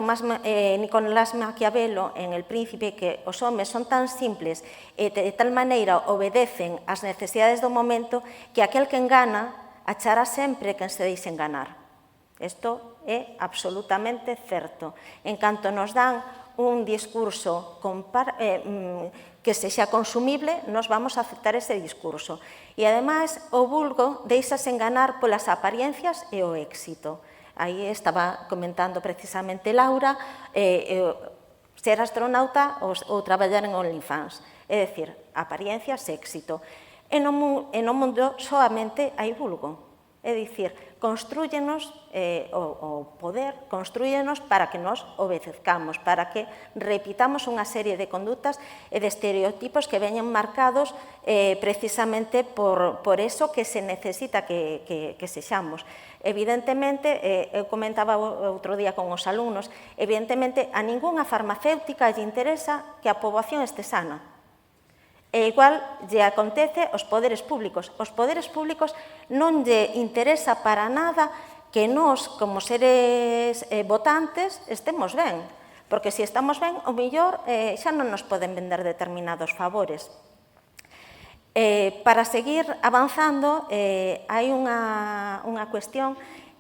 Nicolás Maquiavelo en El Príncipe que os homes son tan simples e de tal maneira obedecen ás necesidades do momento que aquel que engana achará sempre quen se deixe enganar. Isto é absolutamente certo. En canto nos dan un discurso que sexa consumible, nos vamos a aceptar ese discurso. E, ademais, o vulgo deixase enganar polas apariencias e o éxito. Aí estaba comentando precisamente Laura, ser astronauta ou traballar en OnlyFans. É dicir, apariencias, éxito. E no mundo solamente hai vulgo. É dicir, construyenos o poder, construyenos para que nos obedezcamos, para que repitamos unha serie de conductas e de estereotipos que veñen marcados precisamente por eso que se necesita que sexamos. Evidentemente, eu comentaba outro día con os alumnos, evidentemente a ningunha farmacéutica lle interesa que a poboación este sana. E igual lle acontece aos poderes públicos. Os poderes públicos non lle interesa para nada que nós, como seres votantes, estemos ben. Porque se estamos ben, o mellor xa non nos poden vender determinados favores. Para seguir avanzando, hai unha cuestión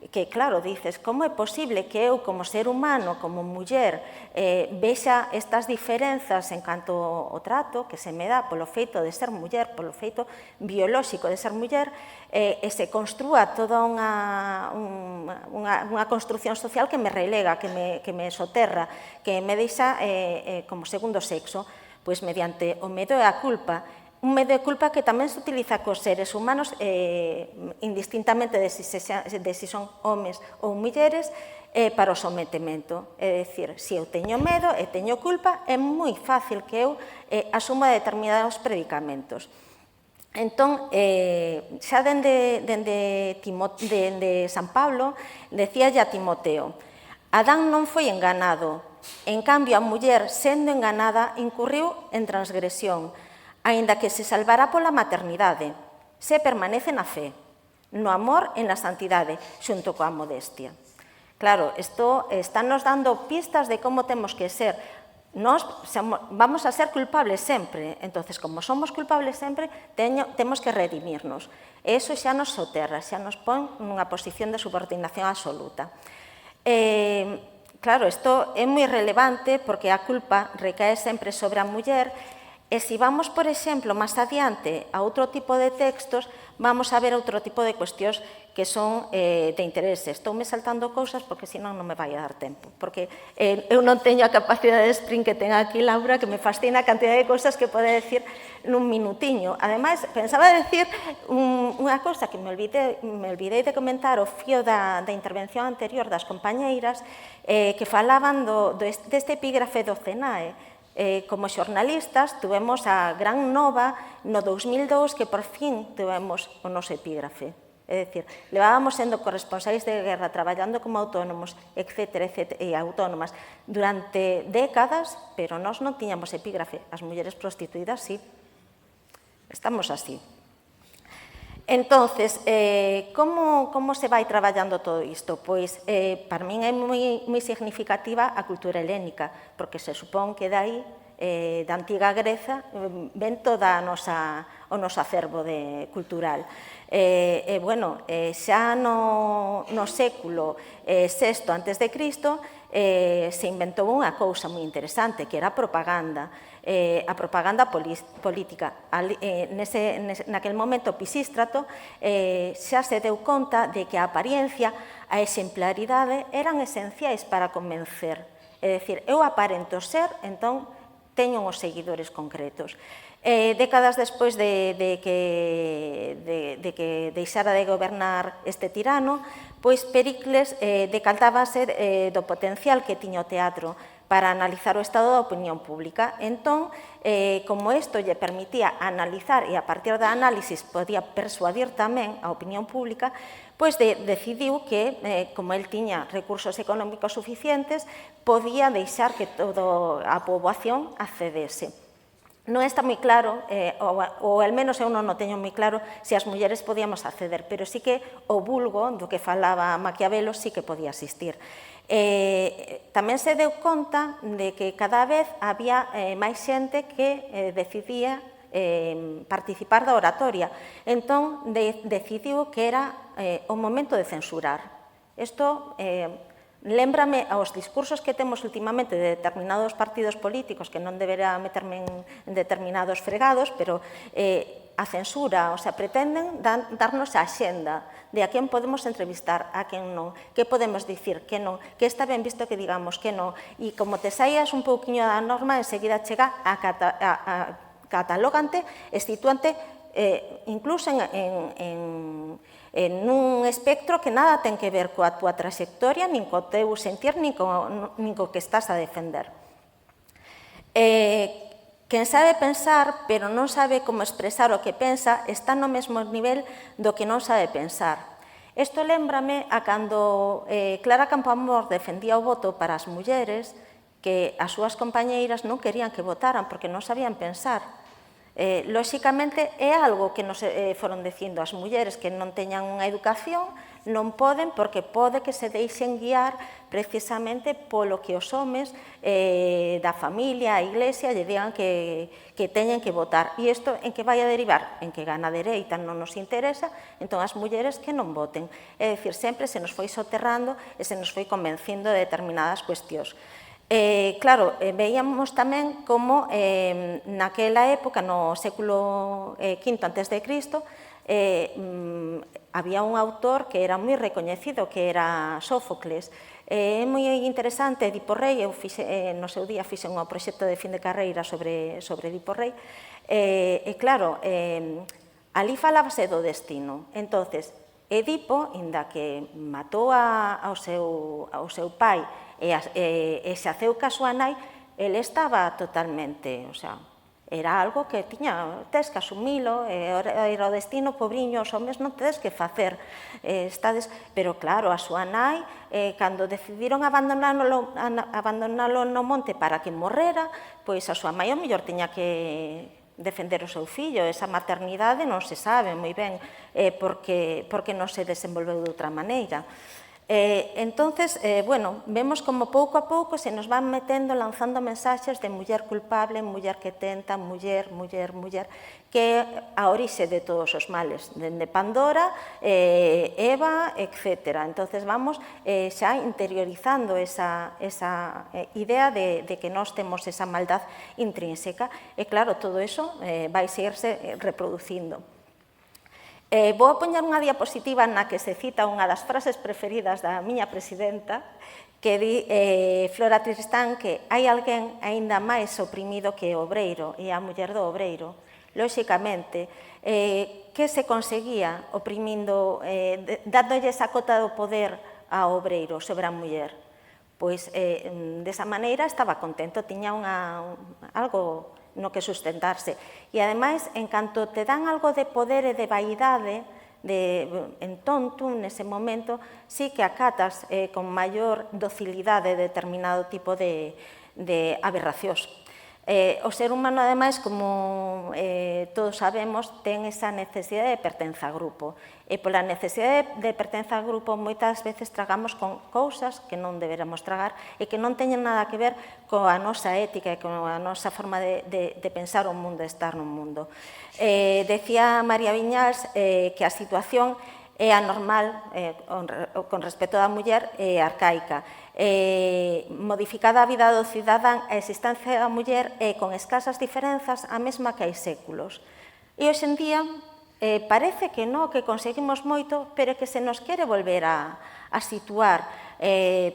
que, claro, dices, como é posible que eu, como ser humano, como muller, vexa estas diferenzas en canto ao trato que se me dá polo feito de ser muller, polo feito biolóxico de ser muller, e se construa toda unha construción social que me relega, que me soterra, que me deixa como segundo sexo, pois mediante o medo e a culpa. Un medo de culpa que tamén se utiliza cos seres humanos indistintamente de si son homes ou mulleres para o sometemento. É dicir, se eu teño medo e teño culpa, é moi fácil que eu asuma determinados predicamentos. Entón, xa dende San Pablo, decíalle a Timoteo, Adán non foi enganado, en cambio a muller, sendo enganada, incurriu en transgresión, aínda que se salvará pola maternidade, se permanece na fe, no amor e na santidade, xunto coa modestia. Claro, isto está nos dando pistas de como temos que ser. Nós vamos a ser culpables sempre, entonces, como somos culpables sempre, temos que redimirnos. E iso xa nos soterra, xa nos pon nunha posición de subordinación absoluta. Claro, isto é moi relevante porque a culpa recae sempre sobre a muller. E se vamos, por exemplo, máis adiante a outro tipo de textos, vamos a ver outro tipo de cuestións que son de interese. Estoume saltando cousas porque senón non me vai a dar tempo. Porque eu non teño a capacidade de sprint que ten aquí Laura, que me fascina a cantidad de cousas que pode decir nun minutiño. Ademais, pensaba decir unha cousa que me olvidei de comentar ao fío da intervención anterior das compañeiras, que falaban deste epígrafe do CENAE. Como xornalistas, tuvemos a gran nova no 2002 que por fin tuvemos o noso epígrafe. É dicir, levábamos sendo corresponsáis de guerra, traballando como autónomos, etcétera, e autónomas, durante décadas, pero nós non tiñamos epígrafe. As mulleres prostituídas, sí. Estamos así. Entonces, como se vai traballando todo isto? Pois, para min é moi significativa a cultura helénica, porque se supón que dai, da antiga Greza, ven toda o noso acervo cultural. Bueno, xa no século VI antes de Cristo se inventou unha cousa moi interesante, que era a propaganda política. Naquel momento, Pisístrato xa se deu conta de que a apariencia, a exemplaridade eran esenciais para convencer. É dicir, eu aparento ser, entón teño uns seguidores concretos. Décadas despois de que deixara de gobernar este tirano, pois Pericles decaltábase do potencial que tiña o teatro para analizar o estado da opinión pública. Entón, como isto lle permitía analizar e a partir da análisis podía persuadir tamén a opinión pública, pois decidiu que, como el tiña recursos económicos suficientes, podía deixar que toda a poboación accedese. Non está moi claro, ou al menos eu non o teño moi claro, se as mulleres podíamos acceder, pero sí que o vulgo do que falaba Maquiavelo sí que podía asistir. Tamén se deu conta de que cada vez había máis xente que decidía participar da oratoria. Entón, decidiu que era o momento de censurar. Isto lémbrame aos discursos que temos últimamente de determinados partidos políticos, que non deberá meterme en determinados fregados, pero a censura, o sea, pretenden darnos a axenda de a quen podemos entrevistar, a quen non, que podemos dicir, que non, que está ben visto que digamos que non, e como te saias un pouquiño da norma, enseguida chega a catalogante e situante incluso en un espectro que nada ten que ver coa túa trayectoria, nin co teu sentir, nin co que estás a defender. Quen sabe pensar, pero non sabe como expresar o que pensa, está no mesmo nivel do que non sabe pensar. Isto lémbrame a cando Clara Campoamor defendía o voto para as mulleres, que as súas compañeiras non querían que votaran porque non sabían pensar. Lóxicamente, é algo que nos foron dicindo as mulleres que non teñan unha educación, non poden porque pode que se deixen guiar precisamente polo que os homes da familia, a iglesia, lle digan que teñen que votar. E isto en que vai a derivar? En que gana a dereita non nos interesa, entón as mulleres que non voten. É dicir, sempre se nos foi soterrando e se nos foi convencindo de determinadas cuestións. Claro, veíamos tamén como naquela época, no século V antes de Cristo, había un autor que era moi recoñecido, que era Sófocles. É moi interesante Edipo Rei, eu no seu día fixe un proxecto de fin de carreira sobre Edipo Rei, e claro, ali falábase do destino. Entonces, Edipo, inda que matou ao seu pai e xaceu ca súa nai, ele estaba totalmente, o sea, era algo que tiña, tes que asumilo, era o destino, pobriño, os homes non tedes que facer, pero claro, a súa nai, cando decidiron abandonalo no monte para que morrera, pois a súa mãe ao mellor tiña que defender o seu fillo, esa maternidade non se sabe moi ben porque non se desenvolveu de outra maneira. Entonces, bueno, vemos como pouco a pouco se nos van metendo, lanzando mensaxes de muller culpable, muller que tenta, muller, que é a orixe de todos os males, dende Pandora, Eva, etc. Entonces vamos xa interiorizando esa idea de que nós temos esa maldad intrínseca e claro, todo eso vai seguirse reproducindo. Vou poñer unha diapositiva na que se cita unha das frases preferidas da miña presidenta, que di Flora Tristán que hai alguén aínda máis oprimido que o obreiro e a muller do obreiro. Lóxicamente, que se conseguía oprimindo, dándolle esa cota do poder ao obreiro sobre a muller? Pois, desa maneira estaba contento, tiña algo no que sustentarse. E, ademais, en canto te dan algo de poder e de vaidade, Entón, tú, nese momento, sí que acatas con maior docilidade determinado tipo de aberracións. O ser humano, ademais, como todos sabemos, ten esa necesidade de pertenza a grupo. E pola necesidade de pertenza a grupo, moitas veces tragamos con cousas que non deberamos tragar e que non teñen nada que ver coa nosa ética e coa nosa forma de pensar o mundo, de estar no mundo. Decía María Viñals que a situación é anormal con respecto á muller e arcaica. Modificada a vida do cidadán, a existencia da muller é con escasas diferenzas a mesma que hai séculos. E hoxe en día parece que non, que conseguimos moito, pero que se nos quere volver a situar.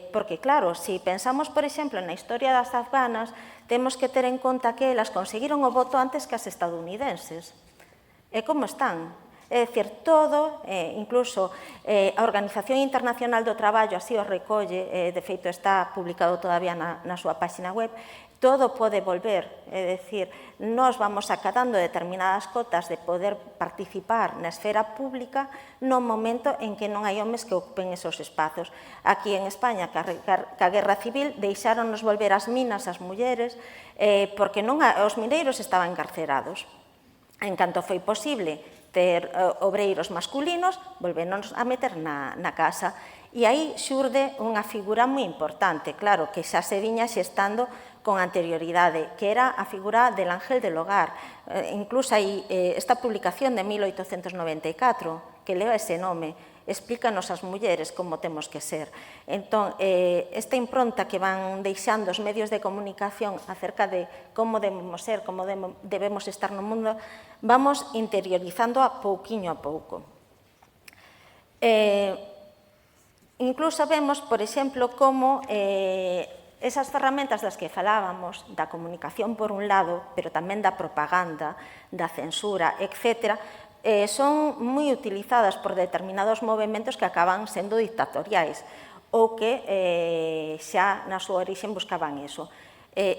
Porque, claro, se pensamos, por exemplo, na historia das afganas, temos que ter en conta que elas conseguiron o voto antes que as estadounidenses. E como están? É dicir, todo, incluso a Organización Internacional do Traballo así o recolle, de feito está publicado todavía na súa página web, todo pode volver, é dicir, nós vamos acatando determinadas cotas de poder participar na esfera pública no momento en que non hai homes que ocupen esos espazos. Aquí en España, ca Guerra Civil, deixáronnos volver as minas as mulleres porque os mineiros estaban encarcerados. En canto foi posible ter obreiros masculinos, volvémonos a meter na casa. E aí xurde unha figura moi importante, claro, que xa se viña xestando con anterioridade, que era a figura del ángel del hogar. Incluso hai esta publicación de 1894, que leva ese nome, explícanos as mulleres como temos que ser. Entón, esta impronta que van deixando os medios de comunicación acerca de como debemos ser, como debemos estar no mundo, vamos interiorizando a pouquiño a pouco. Incluso vemos, por exemplo, como esas ferramentas das que falábamos, da comunicación por un lado, pero tamén da propaganda, da censura, etcétera, son moi utilizadas por determinados movementos que acaban sendo dictatoriais ou que xa na súa origen buscaban iso.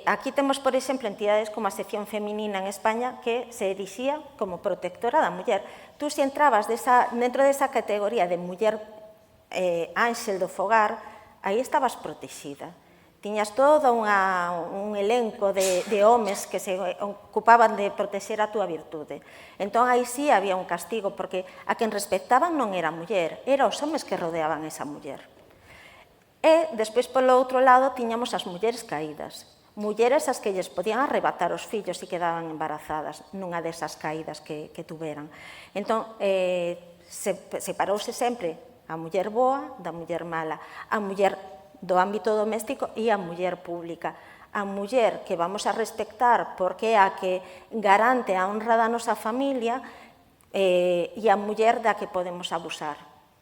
Aquí temos, por exemplo, entidades como a sección feminina en España que se erixía como protectora da muller. Tú, se entrabas dentro desa categoría de muller ángel do fogar, aí estabas protexida. Tiñas todo un elenco de homes que se ocupaban de protexer a túa virtude. Entón, aí sí había un castigo, porque a quen respectaban non era a muller, era os homes que rodeaban esa muller. E, despois, polo outro lado, tiñamos as mulleres caídas. Mulleres as que lles podían arrebatar os fillos se quedaban embarazadas nunha desas caídas que tuveran. Entón, separouse sempre a muller boa da muller mala, a muller do ámbito doméstico e a muller pública. A muller que vamos a respectar porque é a que garante a honra da nosa familia e a muller da que podemos abusar,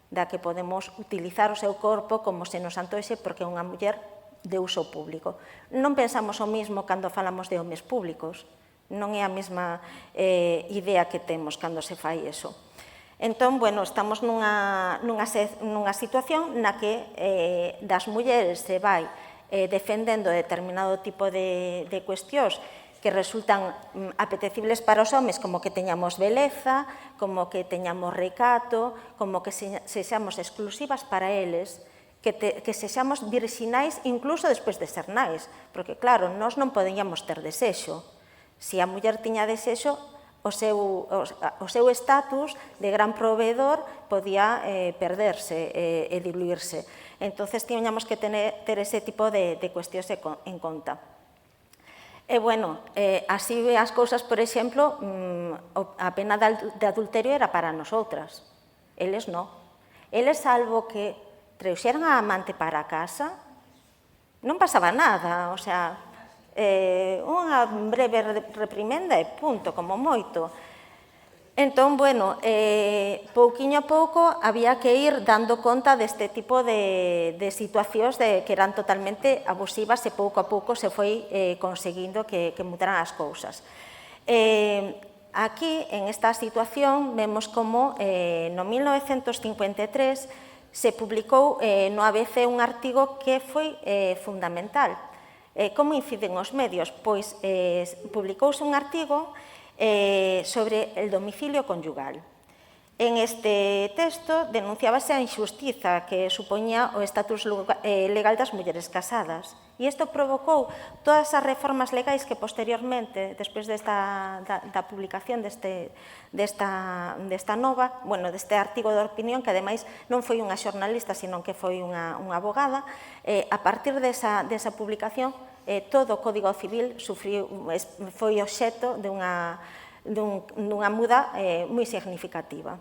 da que podemos utilizar o seu corpo como se nos antoxe porque é unha muller de uso público. Non pensamos o mismo cando falamos de homes públicos, non é a mesma idea que temos cando se fai eso. Entón, bueno, estamos nunha situación na que das mulleres se vai defendendo determinado tipo de cuestións que resultan apetecibles para os homes, como que teñamos beleza, como que teñamos recato, como que sexamos exclusivas para eles, que sexamos virxinais incluso despois de ser nais, porque, claro, nós non podíamos ter desexo. Se a muller tiña desexo, o seu estatus de gran proveedor podía perderse e diluirse. Entón, tiñamos que ter ese tipo de cuestións en conta. E, bueno, así as cousas, por exemplo, a pena de adulterio era para nosotras. Eles non. Eles, salvo que trouxeran a amante para a casa, non pasaba nada, o sea, unha breve reprimenda e punto, como moito. Entón, bueno, pouquiño a pouco había que ir dando conta deste tipo de situacións que eran totalmente abusivas e pouco a pouco se foi conseguindo que mudaran as cousas. Aquí, en esta situación, vemos como no 1953 se publicou no ABC un artigo que foi fundamental. Como inciden os medios? Pois publicouse un artigo sobre el domicilio conyugal. En este texto denunciábase a injustiza que supoñía o estatus legal das mulleres casadas. E isto provocou todas as reformas legais que posteriormente, despois da publicación desta artigo de opinión, que ademais non foi unha xornalista, sino que foi unha abogada, a partir desa publicación, todo o Código Civil foi obxecto dunha muda moi significativa.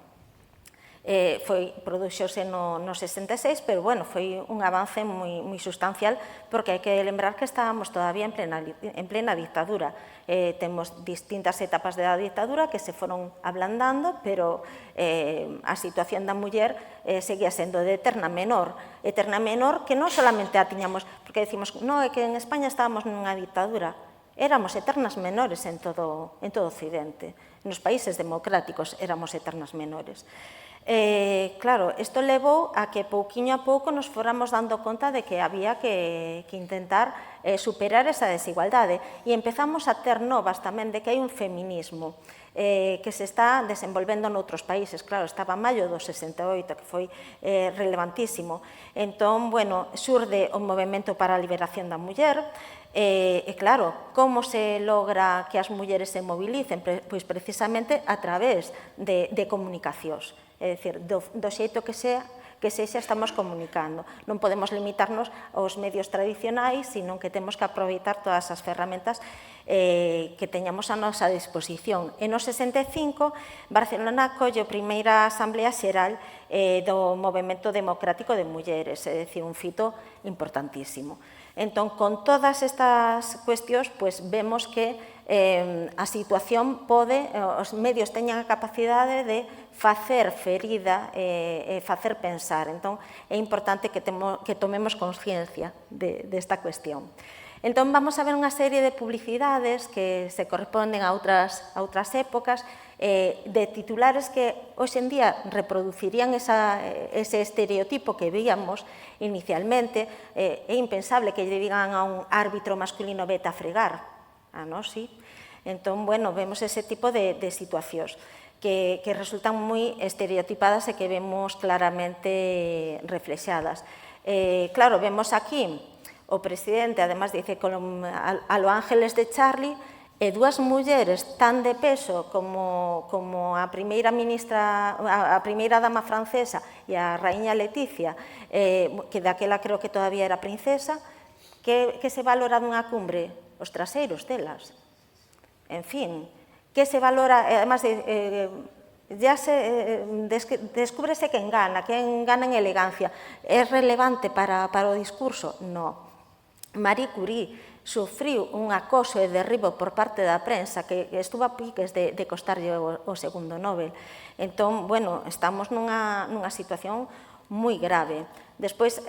Produxose no 66, pero bueno, foi un avance moi sustancial, porque hai que lembrar que estábamos todavía en plena dictadura. Temos distintas etapas da dictadura que se foron ablandando, pero a situación da muller seguía sendo de eterna menor que non solamente a tiñamos, porque decimos, non, é que en España estábamos nunha dictadura, éramos eternas menores en todo Occidente. Nos países democráticos éramos eternas menores. Claro, isto levou a que pouquiño a pouco nos fóramos dando conta de que había que intentar superar esa desigualdade, e empezamos a ter novas tamén de que hai un feminismo que se está desenvolvendo noutros países. Claro, estaba maio do 68, que foi relevantísimo. Entón, bueno, xurde o movemento para a liberación da muller. E claro, como se logra que as mulleres se mobilicen? Pois precisamente a través de comunicacións. É dicir, do xeito que sexa estamos comunicando. Non podemos limitarnos aos medios tradicionais, sino que temos que aproveitar todas as ferramentas que teñamos a nosa disposición. E no 65, Barcelona colle a primeira Asamblea Xeral do Movemento Democrático de Mulleres, é dicir, un fito importantísimo. Entón, con todas estas cuestións, vemos que a situación os medios teñan a capacidade de facer ferida e facer pensar. Entón, é importante que tomemos consciencia desta cuestión. Entón, vamos a ver unha serie de publicidades que se corresponden a outras épocas, de titulares que hoxe en día reproducirían ese estereotipo que víamos inicialmente. É impensable que lle digan a un árbitro masculino vete a fregar. Nós, sí. Entón, bueno, vemos ese tipo de situacións que resultan moi estereotipadas e que vemos claramente reflexadas. Claro, vemos aquí o presidente, además, dice a Los Ángeles de Charlie, e dúas mulleres tan de peso como a primeira ministra, a primeira dama francesa e a raíña Leticia, que daquela creo que todavía era princesa, que se valora dunha cumbre? Os traseiros delas. En fin, que se valora, además, descúbrese quen gana en elegancia. É relevante para o discurso? No. Marie Curie sufriu un acoso e derribo por parte da prensa que estuvo a piques de costarlle o segundo Nobel. Entón, bueno, estamos nunha situación moi grave. Despois,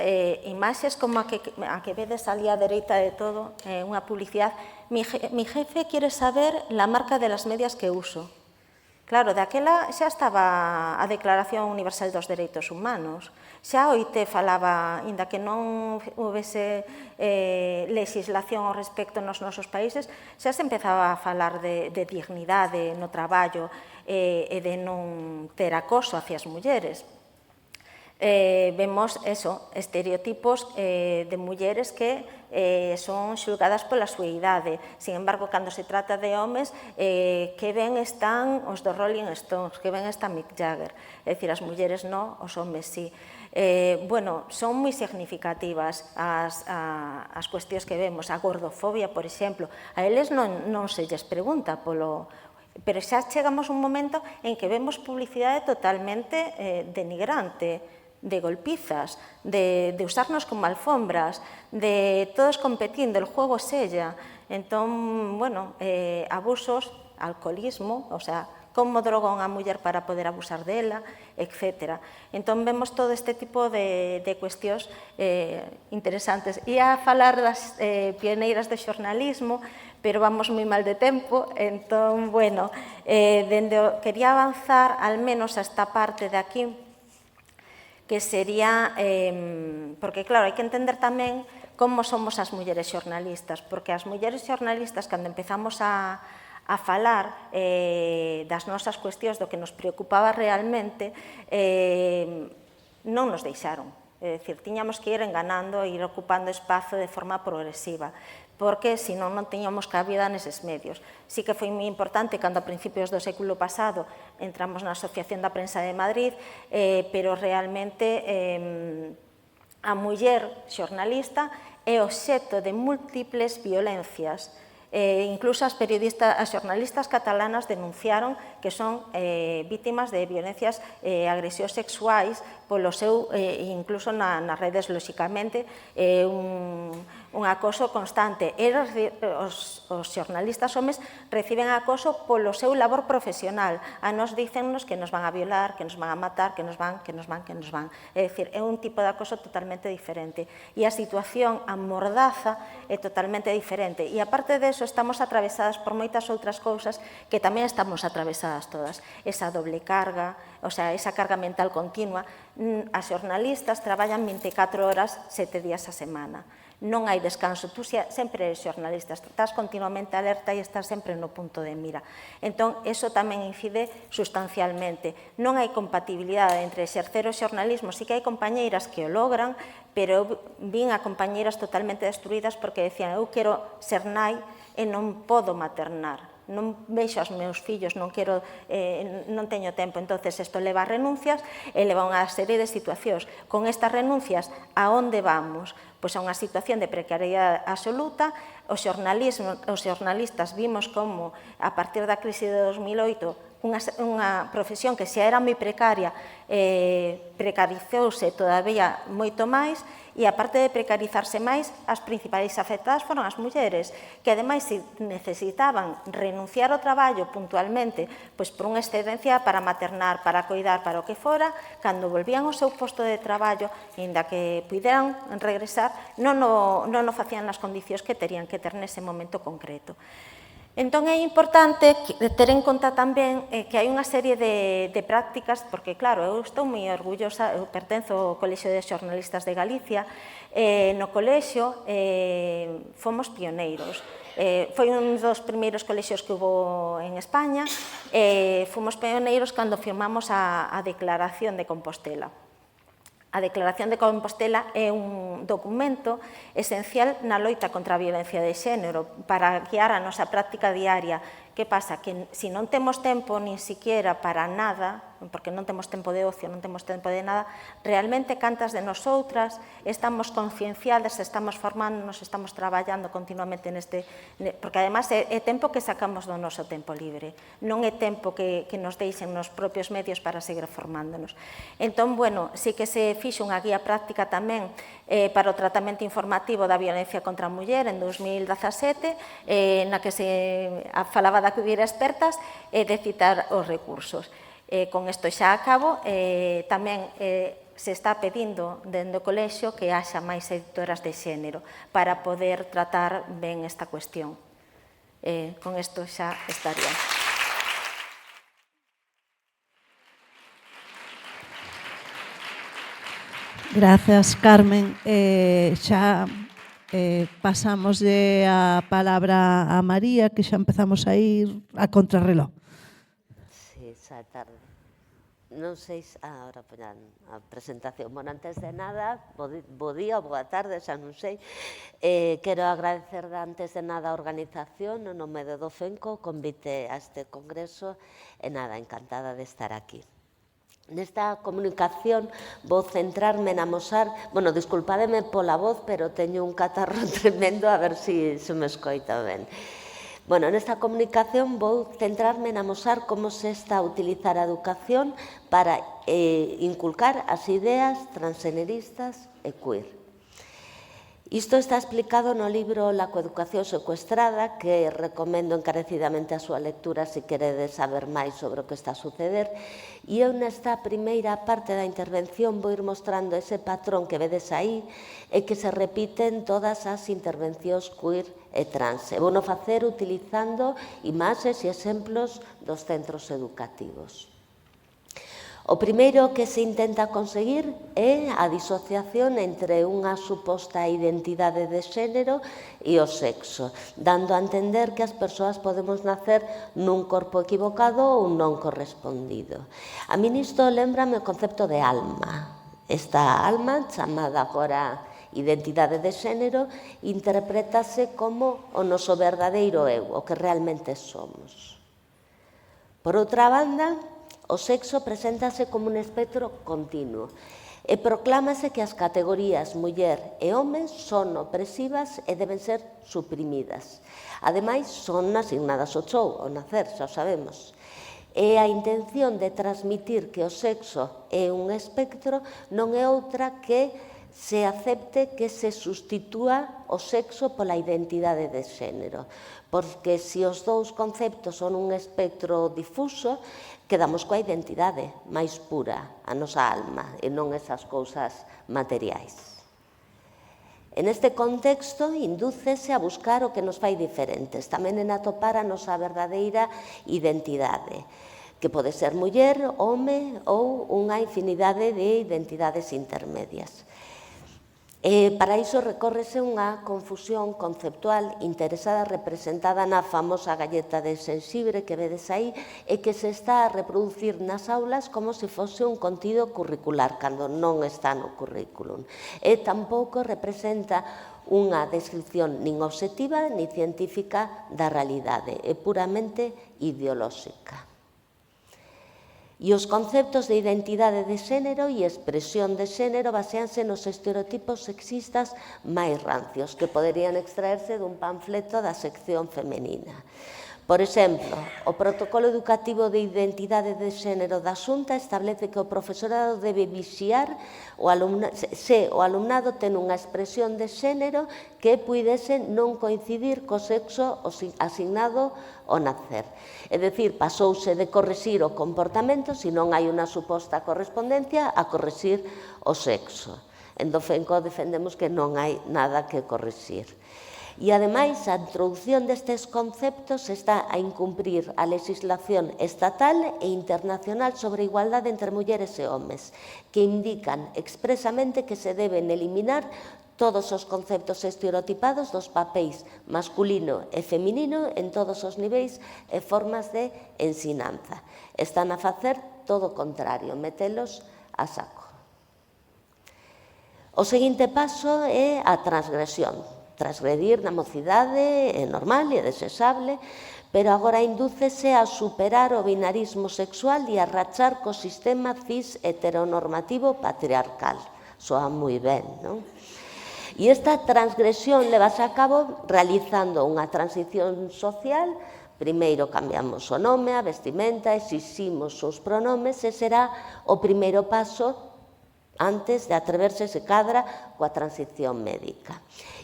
imaxes como a que vedes ali á dereita de todo, unha publicidade. Mi jefe quiere saber la marca de las medias que uso. Claro, daquela xa estaba a Declaración Universal dos Dereitos Humanos. Xa a OIT falaba, inda que non houvese legislación ao respecto nos nosos países, xa se empezaba a falar de dignidade no traballo e de non ter acoso hacia as mulleres. Vemos estereotipos de mulleres que son xulgadas pola súa idade. Sin embargo, cando se trata de homes, que ben están os do Rolling Stones, que ben está Mick Jagger. É dicir, as mulleres non, os homes sí. Bueno, son moi significativas as cuestións que vemos. A gordofobia, por exemplo, a eles non se lles pregunta polo... Pero xa chegamos un momento en que vemos publicidade totalmente denigrante, de golpizas, de usarnos como alfombras, de todos competindo, el juego sella. Entón, bueno, abusos, alcoholismo, o sea, como droga unha muller para poder abusar dela, etc. Entón, vemos todo este tipo de cuestións interesantes. Ia falar das pioneiras de xornalismo, pero vamos moi mal de tempo, entón, bueno, quería avanzar al menos a esta parte de aquí, que sería, porque claro, hai que entender tamén como somos as mulleres xornalistas, porque as mulleres xornalistas, cando empezamos a a falar das nosas cuestións, do que nos preocupaba realmente, non nos deixaron. É dicir, tiñamos que ir enganando e ir ocupando espazo de forma progresiva, porque senón non tiñamos cabida neses medios. Sí que foi moi importante cando a principios do século pasado entramos na Asociación da Prensa de Madrid, pero realmente a muller xornalista é obxecto de múltiples violencias. Incluso as xornalistas catalanas denunciaron que son vítimas de violencias e agresións sexuais polo seu, incluso nas redes, lóxicamente, un acoso constante. Os xornalistas homes reciben acoso polo seu labor profesional. A nos dícennos que nos van a violar, que nos van a matar, que nos van. É dicir, é un tipo de acoso totalmente diferente. E a situación, a mordaza, é totalmente diferente. E aparte deso, estamos atravesadas por moitas outras cousas que tamén estamos atravesadas todas. Esa doble carga, o sea, esa carga mental continua. As xornalistas traballan 24 horas, 7 días a semana. Non hai descanso, tú sempre eres xornalista, estás continuamente alerta e estás sempre no punto de mira. Entón, eso tamén incide sustancialmente. Non hai compatibilidade entre exercer o xornalismo, sí que hai compañeiras que o logran, pero eu vin a compañeiras totalmente destruídas porque decían, eu quero ser nai e non podo maternar. Non vexo aos meus fillos, non teño tempo. Entonces, isto leva a renuncias e leva a unha serie de situacións. Con estas renuncias, a onde vamos? Pois a unha situación de precariedade absoluta. Os xornalistas vimos como, a partir da crise de 2008, unha profesión que xa era moi precaria, precarizouse todavía moito máis, e aparte de precarizarse máis, as principais afectadas foron as mulleres, que ademais necesitaban renunciar ao traballo puntualmente, pois por unha excedencia para maternar, para coidar, para o que fora, cando volvían ao seu posto de traballo, inda que puderan regresar, non o facían nas condicións que terían que ter nese momento concreto. Entón, é importante ter en conta tamén que hai unha serie de prácticas, porque, claro, eu estou moi orgullosa, eu pertenzo ao Colexio de Xornalistas de Galicia, no colexio fomos pioneiros. Foi un dos primeiros colexios que hubo en España, fomos pioneiros cando firmamos a Declaración de Compostela. A Declaración de Compostela é un documento esencial na loita contra a violencia de xénero para guiar a nosa práctica diaria. Que pasa? Que se non temos tempo nin siquiera para nada, porque non temos tempo de ocio, non temos tempo de nada, realmente cantas de nosoutras estamos concienciadas, estamos formándonos, estamos traballando continuamente neste... Porque además é tempo que sacamos do noso tempo libre, non é tempo que nos deixen nos propios medios para seguir formándonos. Entón, bueno, sí que se fixo unha guía práctica tamén para o tratamento informativo da violencia contra a muller en 2017, na que se falaba de acudir a expertas e de citar os recursos. Con isto xa acabo, tamén se está pedindo dende o colexio que haxa máis editoras de xénero para poder tratar ben esta cuestión. Con isto xa estaría. Gracias, Carmen. Xa pasamos a palabra a María, que xa empezamos a ir a contrarreloj. Sí, xa tarde. Non sei se... Ahora poñan a presentación. Bueno, antes de nada, bo día, boa tarde, xa non sei. Quero agradecer antes de nada a organización, no nome de Docenco, o convite a este congreso, e nada, encantada de estar aquí. Nesta comunicación vou centrarme en amosar... Bueno, disculpademe pola voz, pero teño un catarro tremendo, a ver se me escoita ben. Bueno, nesta comunicación vou centrarme en amosar como se está a utilizar a educación para inculcar as ideas transxeneristas e queer. Isto está explicado no libro La coeducación secuestrada, que recomendo encarecidamente a súa lectura se queredes saber máis sobre o que está a suceder. E eu nesta primeira parte da intervención vou ir mostrando ese patrón que vedes aí e que se repite en todas as intervencións queer e trans. E vou no facer utilizando imaxes e exemplos dos centros educativos. O primeiro que se intenta conseguir é a disociación entre unha suposta identidade de xénero e o sexo, dando a entender que as persoas podemos nacer nun corpo equivocado ou non correspondido. A min isto lembrame o concepto de alma. Esta alma, chamada agora identidade de xénero, interprétase como o noso verdadeiro eu, o que realmente somos. Por outra banda, o sexo preséntase como un espectro continuo e proclámase que as categorías muller e home son opresivas e deben ser suprimidas. Ademais, son asignadas ao chou, ao nacer, xa o sabemos. E a intención de transmitir que o sexo é un espectro non é outra que se acepte que se sustitúa o sexo pola identidade de xénero, porque se os dous conceptos son un espectro difuso, quedamos coa identidade máis pura, a nosa alma, e non esas cousas materiais. En este contexto, indúcese a buscar o que nos fai diferentes, tamén en atopar a nosa verdadeira identidade, que pode ser muller, home ou unha infinidade de identidades intermedias. Para iso recórrese unha confusión conceptual interesada representada na famosa galleta de xenxibre que vedes aí e que se está a reproducir nas aulas como se fose un contido curricular, cando non está no currículum. E tampouco representa unha descripción nin obxectiva nin científica da realidade, é puramente ideolóxica. E os conceptos de identidade de xénero e expresión de xénero baseanse nos estereotipos sexistas máis rancios que poderían extraerse dun panfleto da sección femenina. Por exemplo, o protocolo educativo de identidade de xénero da Xunta establece que o profesorado debe vixiar se o alumnado ten unha expresión de xénero que puidese non coincidir co sexo asignado ao nacer. É dicir, pasouse de corrixir o comportamento, se non hai unha suposta correspondencia, a corrixir o sexo. En Dofenco defendemos que non hai nada que corrixir. E, ademais, a introducción destes conceptos está a incumprir a legislación estatal e internacional sobre a igualdade entre mulleres e homes, que indican expresamente que se deben eliminar todos os conceptos estereotipados dos papéis masculino e feminino en todos os niveis e formas de ensinanza. Están a facer todo o contrario, metelos a saco. O seguinte paso é a transgresión. Transgredir na mocidade é normal e é desexable, pero agora indúcese a superar o binarismo sexual e a rachar co sistema cis heteronormativo patriarcal. Soa moi ben, non? E esta transgresión levase a cabo realizando unha transición social. Primeiro cambiamos o nome, a vestimenta, exiximos os pronomes e será o primeiro paso antes de atreverse se cadra coa transición médica.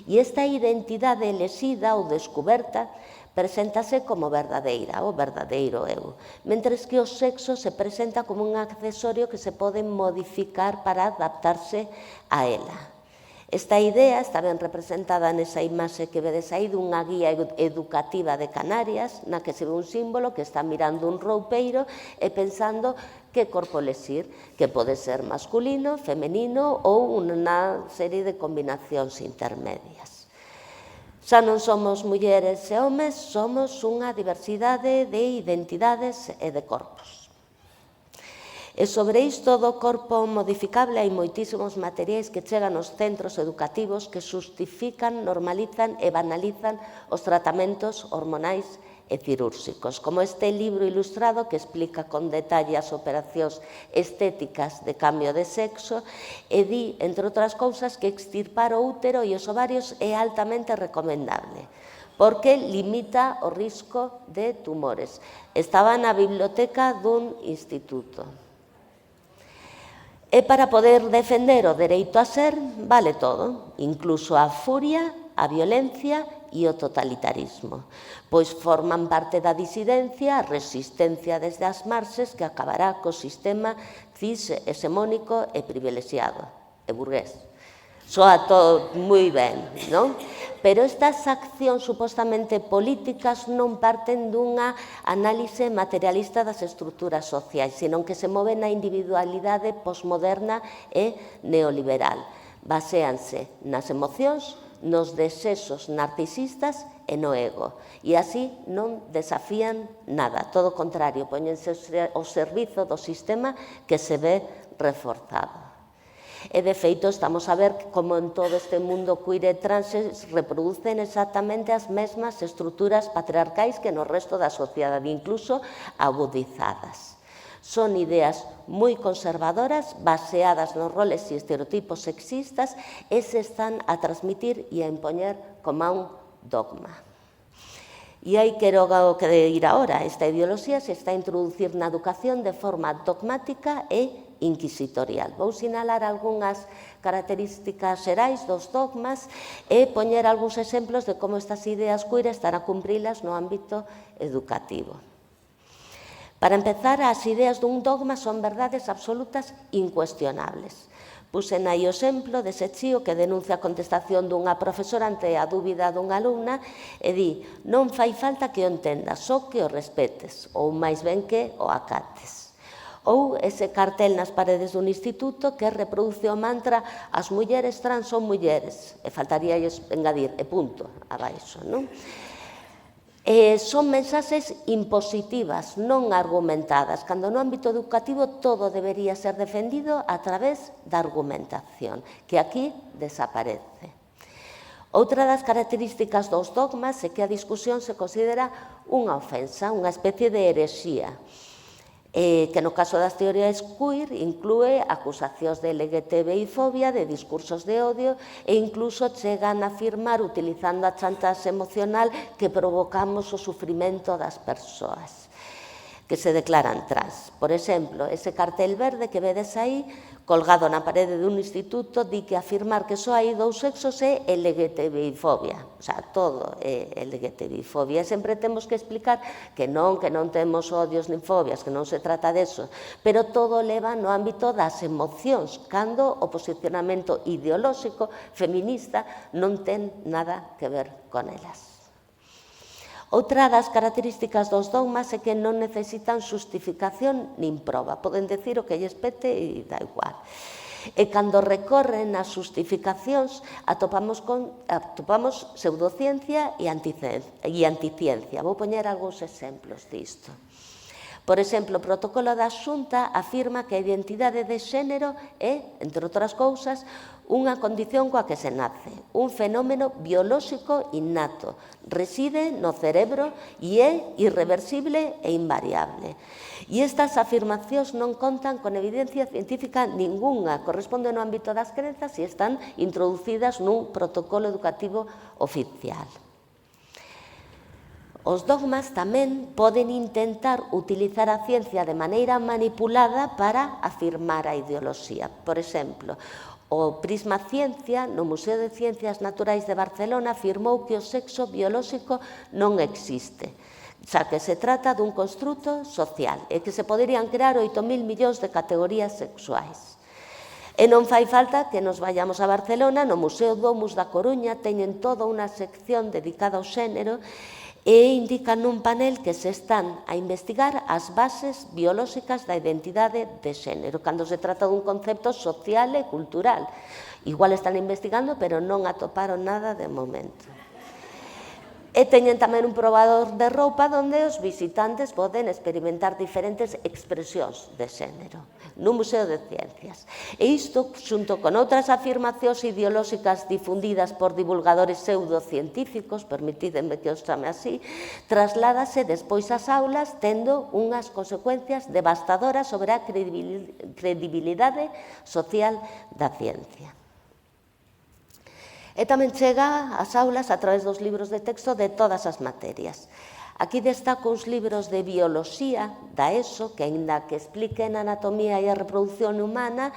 E esta identidade elexida ou descoberta preséntase como verdadeira, o verdadeiro eu, mentres que o sexo se presenta como un accesorio que se pode modificar para adaptarse a ela. Esta idea está ben representada nesa imaxe que vedes aí dunha guía educativa de Canarias, na que se ve un símbolo que está mirando un roupeiro e pensando que corpo elexir, que pode ser masculino, femenino ou unha serie de combinacións intermedias. Xa non somos mulleres e homes, somos unha diversidade de identidades e de corpos. E sobre isto do corpo modificable hai moitísimos materiais que chegan aos centros educativos que xustifican, normalizan e banalizan os tratamentos hormonais e cirúrxicos, como este libro ilustrado que explica con detalle as operacións estéticas de cambio de sexo e di, entre outras cousas, que extirpar o útero e os ovarios é altamente recomendable, porque limita o risco de tumores. Estaba na biblioteca dun instituto. E para poder defender o dereito a ser, vale todo, incluso a furia, a violencia e o totalitarismo, pois forman parte da disidencia, a resistencia desde as marxes que acabará co sistema cis hexemónico e privilexiado, e burgués. soa todo moi ben, non? Pero estas accións supostamente políticas non parten dunha análise materialista das estruturas sociais, senón que se moven na individualidade posmoderna e neoliberal. Baséanse nas emocións, nos desexos narcisistas e no ego. E así non desafían nada, todo o contrario, poñense ao servizo do sistema que se ve reforzado. E, de feito, estamos a ver como en todo este mundo queer e trans se reproducen exactamente as mesmas estruturas patriarcais que no resto da sociedade, incluso agudizadas. Son ideas moi conservadoras, baseadas nos roles e estereotipos sexistas e se están a transmitir e a impoñer como un dogma. E aí quero ir agora. Esta ideoloxía se está a introducir na educación de forma dogmática e inquisitorial. Vou sinalar algunhas características xerais dos dogmas e poñer algúns exemplos de como estas ideas queer están a cumprilas no ámbito educativo. Para empezar, as ideas dun dogma son verdades absolutas incuestionables. Puxen aí o exemplo dese chío que denuncia a contestación dunha profesora ante a dúbida dunha alumna e di: non fai falta que o entendas, só que o respetes, ou máis ben que o acates. Ou ese cartel nas paredes dun instituto que reproduce o mantra: as mulleres trans son mulleres, e faltaría engadir, e punto, abaixo, non? Son mensaxes impositivas, non argumentadas, cando no ámbito educativo todo debería ser defendido a través da argumentación, que aquí desaparece. Outra das características dos dogmas é que a discusión se considera unha ofensa, unha especie de herexía, que no caso das teorías queer inclúe acusacións de LGTBI-fobia, de discursos de odio e incluso chegan a afirmar, utilizando a chantaxe emocional, que provocamos o sufrimento das persoas que se declaran trans. Por exemplo, ese cartel verde que vedes aí, colgado na parede dun instituto, di que afirmar que só hai dous sexos é LGTBI-fobia. O sea, todo é LGTBI-fobia. Sempre temos que explicar que non temos odios nin fobias, que non se trata deso, pero todo leva no ámbito das emocións, cando o posicionamento ideolóxico feminista non ten nada que ver con elas. Outra das características dos dogmas é que non necesitan xustificación nin proba. Poden decir o que lles pete e dá igual. E cando recorren as xustificacións atopamos pseudociencia e anticiencia. Vou poñer algúns exemplos disto. Por exemplo, o protocolo da Xunta afirma que a identidade de xénero é, entre outras cousas, unha condición coa que se nace, un fenómeno biolóxico innato, reside no cerebro e é irreversible e invariable. E estas afirmacións non contan con evidencia científica ningunha, corresponden ao ámbito das crenzas e están introducidas nun protocolo educativo oficial. Os dogmas tamén poden intentar utilizar a ciencia de maneira manipulada para afirmar a ideoloxía. Por exemplo, o Prisma Ciencia, no Museo de Ciencias Naturais de Barcelona, afirmou que o sexo biolóxico non existe, xa que se trata dun construto social e que se poderían crear 8.000 millóns de categorías sexuais. E non fai falta que nos vayamos a Barcelona, no Museo Domus da Coruña teñen toda unha sección dedicada ao xénero e indican nun panel que se están a investigar as bases biolóxicas da identidade de xénero, cando se trata dun concepto social e cultural. Igual están investigando, pero non atoparon nada de momento. E teñen tamén un probador de roupa onde os visitantes poden experimentar diferentes expresións de xénero nun Museo de Ciencias. E isto, xunto con outras afirmacións ideolóxicas difundidas por divulgadores pseudocientíficos, permitídenme que os chame así, trasládase despois ás aulas tendo unhas consecuencias devastadoras sobre a credibilidade social da ciencia. E tamén chega ás aulas a través dos libros de texto de todas as materias. Aquí destaco uns libros de bioloxía da ESO, que, aínda que expliquen a anatomía e a reproducción humana,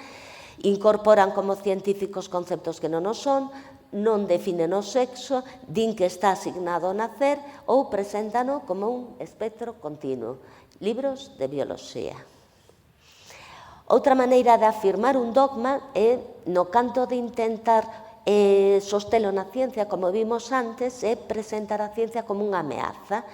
incorporan como científicos conceptos que non o son, non definen o sexo, din que está asignado ao nacer ou preséntano como un espectro continuo. Libros de bioloxía. Outra maneira de afirmar un dogma é, no canto de intentar sostelo na ciencia, como vimos antes, é presentar a ciencia como unha ameaza.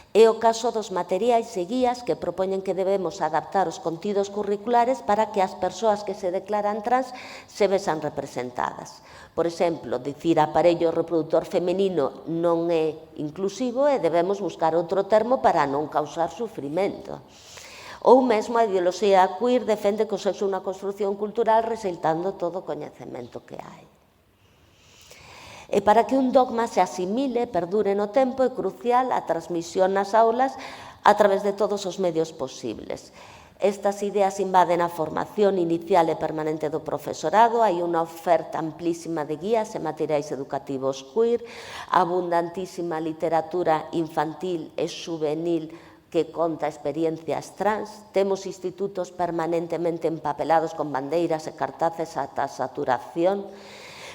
É o caso dos materiais e guías que propoñen que debemos adaptar os contidos curriculares para que as persoas que se declaran trans se vexan representadas. Por exemplo, dicir aparello reproductor femenino non é inclusivo e debemos buscar outro termo para non causar sufrimento. Ou mesmo a ideoloxía queer defende que o sexo é unha construción cultural resaltando todo o coñecemento que hai. E para que un dogma se asimile, perdure no tempo, é crucial a transmisión nas aulas a través de todos os medios posibles. Estas ideas invaden a formación inicial e permanente do profesorado, hai unha oferta amplísima de guías e materiais educativos queer, abundantísima literatura infantil e juvenil que conta experiencias trans, temos institutos permanentemente empapelados con bandeiras e cartaces ata a saturación.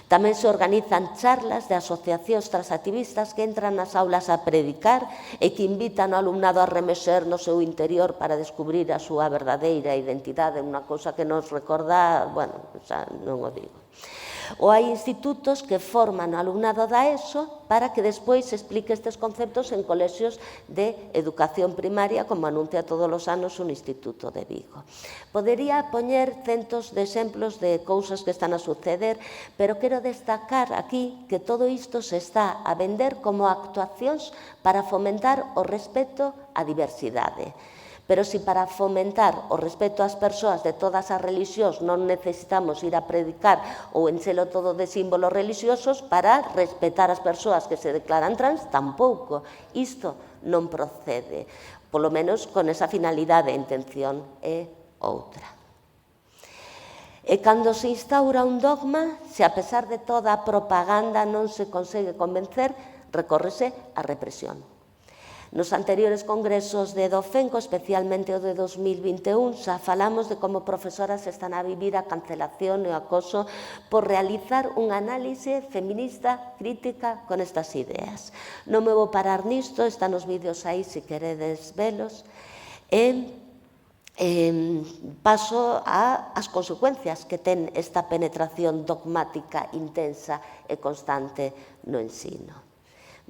Tamén se organizan charlas de asociacións transactivistas que entran nas aulas a predicar e que invitan ao alumnado a remexer no seu interior para descubrir a súa verdadeira identidade, unha cousa que nos recorda, bueno, xa non o digo. Ou hai institutos que forman o alumnado da ESO para que despois se explique estes conceptos en colexios de educación primaria, como anuncia todos os anos un instituto de Vigo. Podería poñer centos de exemplos de cousas que están a suceder, pero quero destacar aquí que todo isto se está a vender como actuacións para fomentar o respeto á diversidade. Pero se para fomentar o respeto ás persoas de todas as religións non necesitamos ir a predicar ou enchelo todo de símbolos religiosos, para respetar as persoas que se declaran trans, tampouco. Isto non procede, polo menos con esa finalidade. A intención é outra. E cando se instaura un dogma, se a pesar de toda a propaganda non se consegue convencer, recórrese á represión. Nos anteriores congresos de Docenco, especialmente o de 2021, xa falamos de como profesoras están a vivir a cancelación e o acoso por realizar unha análise feminista crítica con estas ideas. Non me vou parar nisto, están os vídeos aí se queredes velos. Paso ás consecuencias que ten esta penetración dogmática intensa e constante no ensino.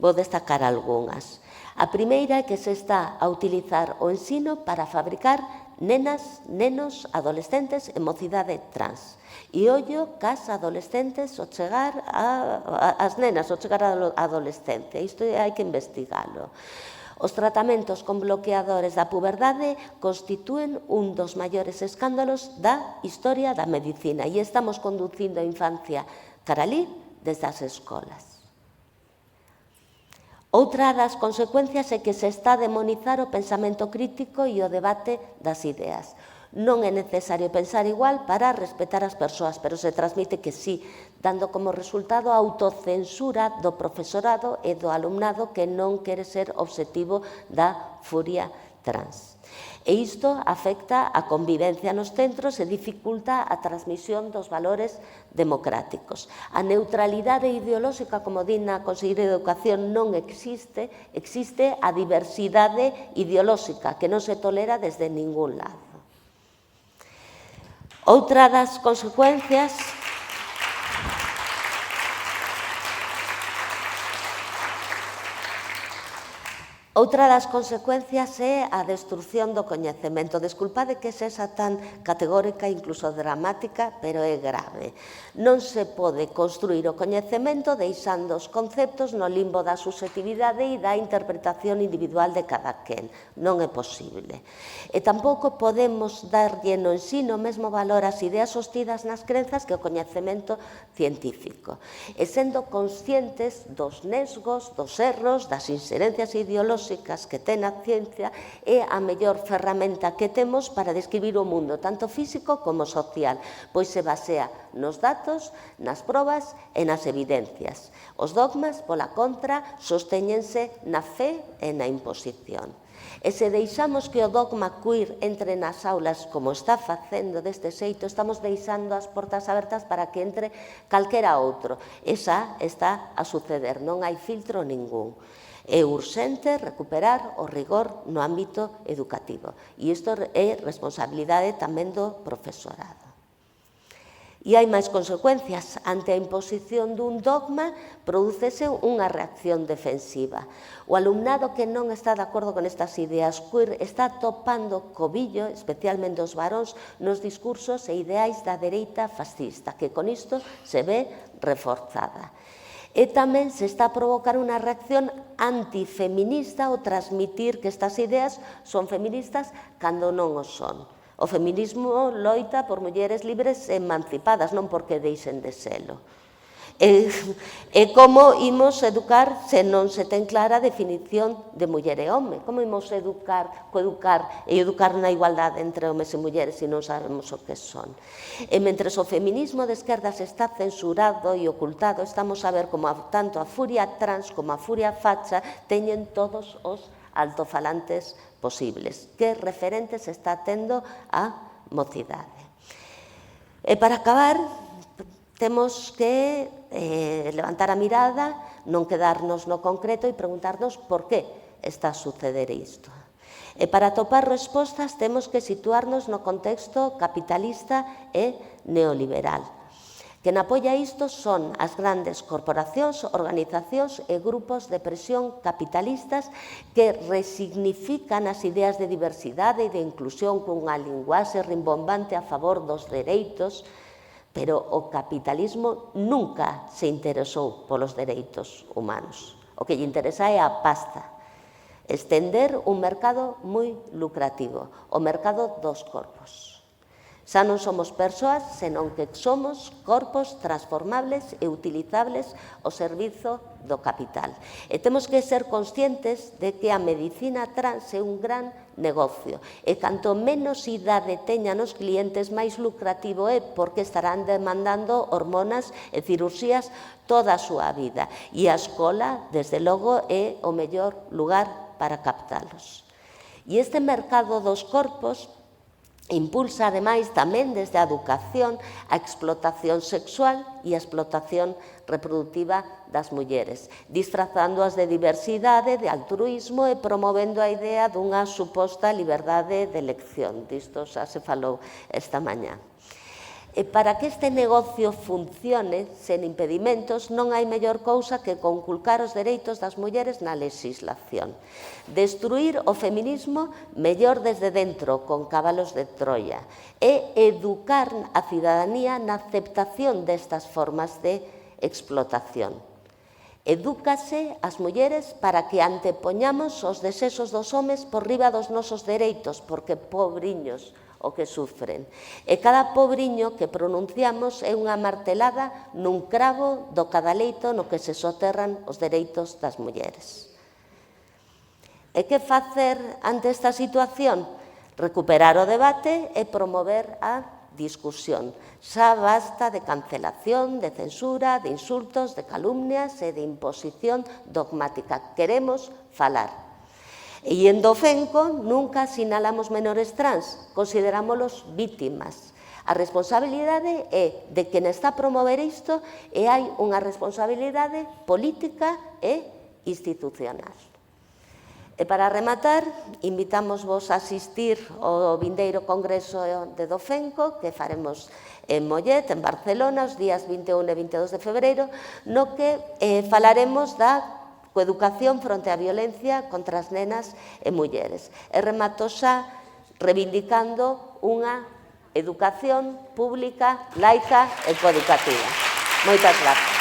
Vou destacar algunhas. A primeira é que se está a utilizar o ensino para fabricar nenas, nenos, adolescentes e mocidade trans. E ollo cas adolescentes ao chegar as nenas, ao chegar á adolescencia. Isto hai que investigalo. Os tratamentos con bloqueadores da puberdade constitúen un dos maiores escándalos da historia da medicina e estamos conducindo a infancia cara alí desde as escolas. Outra das consecuencias é que se está a demonizar o pensamento crítico e o debate das ideas. Non é necesario pensar igual para respetar as persoas, pero se transmite que sí, dando como resultado a autocensura do profesorado e do alumnado que non quere ser obxectivo da furia trans. E isto afecta a convivencia nos centros e dificulta a transmisión dos valores democráticos. A neutralidade ideolóxica, como di na Consellería de Educación, non existe, existe a diversidade ideolóxica que non se tolera desde ningún lado. Outra das consecuencias é a destrucción do coñecemento. Desculpade que sexa tan categórica, incluso dramática, pero é grave. Non se pode construir o coñecemento deixando os conceptos no limbo da subxetividade e da interpretación individual de cada quen. Non é posible. E tampouco podemos darlle no ensino o mesmo valor ás ideas sostidas nas crenzas que o coñecemento científico. E sendo conscientes dos nesgos, dos erros, das inserencias ideolóxicas que ten a ciencia, é a mellor ferramenta que temos para describir o mundo, tanto físico como social, pois se basea nos datos, nas probas e nas evidencias. Os dogmas, pola contra, sostéñense na fe e na imposición. E se deixamos que o dogma queer entre nas aulas como está facendo deste xeito, estamos deixando as portas abertas para que entre calquera outro. Esa está a suceder, non hai filtro ningún. É urxente recuperar o rigor no ámbito educativo. E isto é responsabilidade tamén do profesorado. E hai máis consecuencias. Ante a imposición dun dogma, prodúcese unha reacción defensiva. O alumnado que non está de acordo con estas ideas queer está topando cobillo, especialmente os varóns, nos discursos e ideais da dereita fascista, que con isto se ve reforzada. E tamén se está a provocar unha reacción antifeminista ao transmitir que estas ideas son feministas cando non o son. O feminismo loita por mulleres libres e emancipadas, non porque deixen de selo. E como imos educar se non se ten clara a definición de muller e home? Como imos educar na igualdade entre homes e mulleres se non sabemos o que son? E mentres o feminismo de esquerdas está censurado e ocultado, estamos a ver como tanto a furia trans como a furia facha teñen todos os altofalantes posibles. Que referentes está tendo a mocidade? E para acabar, temos que levantar a mirada, non quedarnos no concreto e preguntarnos por que está a suceder isto. E para atopar respostas temos que situarnos no contexto capitalista e neoliberal. Quen apoia isto son as grandes corporacións, organizacións e grupos de presión capitalistas que resignifican as ideas de diversidade e de inclusión cunha linguaxe rimbombante a favor dos dereitos, pero o capitalismo nunca se interesou polos dereitos humanos. O que lle interesa é a pasta. Estender un mercado moi lucrativo, o mercado dos corpos. Xa non somos persoas, senón que somos corpos transformables e utilizables ao servizo do capital. E temos que ser conscientes de que a medicina trans é un gran negocio. E canto menos idade teñan os clientes, máis lucrativo é, porque estarán demandando hormonas e cirurxías toda a súa vida. E a escola, desde logo, é o mellor lugar para captalos. E este mercado dos corpos impulsa, ademais, tamén desde a educación, a explotación sexual e a explotación reproductiva das mulleres, disfrazándoas de diversidade, de altruísmo e promovendo a idea dunha suposta liberdade de elección. Disto xa se falou esta mañá. E para que este negocio funcione sen impedimentos, non hai mellor cousa que conculcar os dereitos das mulleres na legislación. Destruir o feminismo mellor desde dentro, con cabalos de Troia, e educar a cidadanía na aceptación destas formas de explotación. Edúcase as mulleres para que antepoñamos os desexos dos homes por riba dos nosos dereitos, porque pobriños o que sufren. E cada pobriño que pronunciamos é unha martelada nun cravo do cadaleito no que se soterran os dereitos das mulleres. E que facer ante esta situación? Recuperar o debate e promover a discusión. Xa basta de cancelación, de censura, de insultos, de calumnias e de imposición dogmática. Queremos falar. E en Dofenco nunca sinalamos menores trans, considerámolos vítimas. A responsabilidade é de quen está a promover isto e hai unha responsabilidade política e institucional. E para rematar, invitamos vos a asistir ao vindeiro Congreso de Dofenco que faremos en Mollet, en Barcelona, os días 21 e 22 de febreiro, no que falaremos da coeducación fronte á violencia contra as nenas e mulleres. E remato xa reivindicando unha educación pública, laica e coeducativa. Moitas grazas.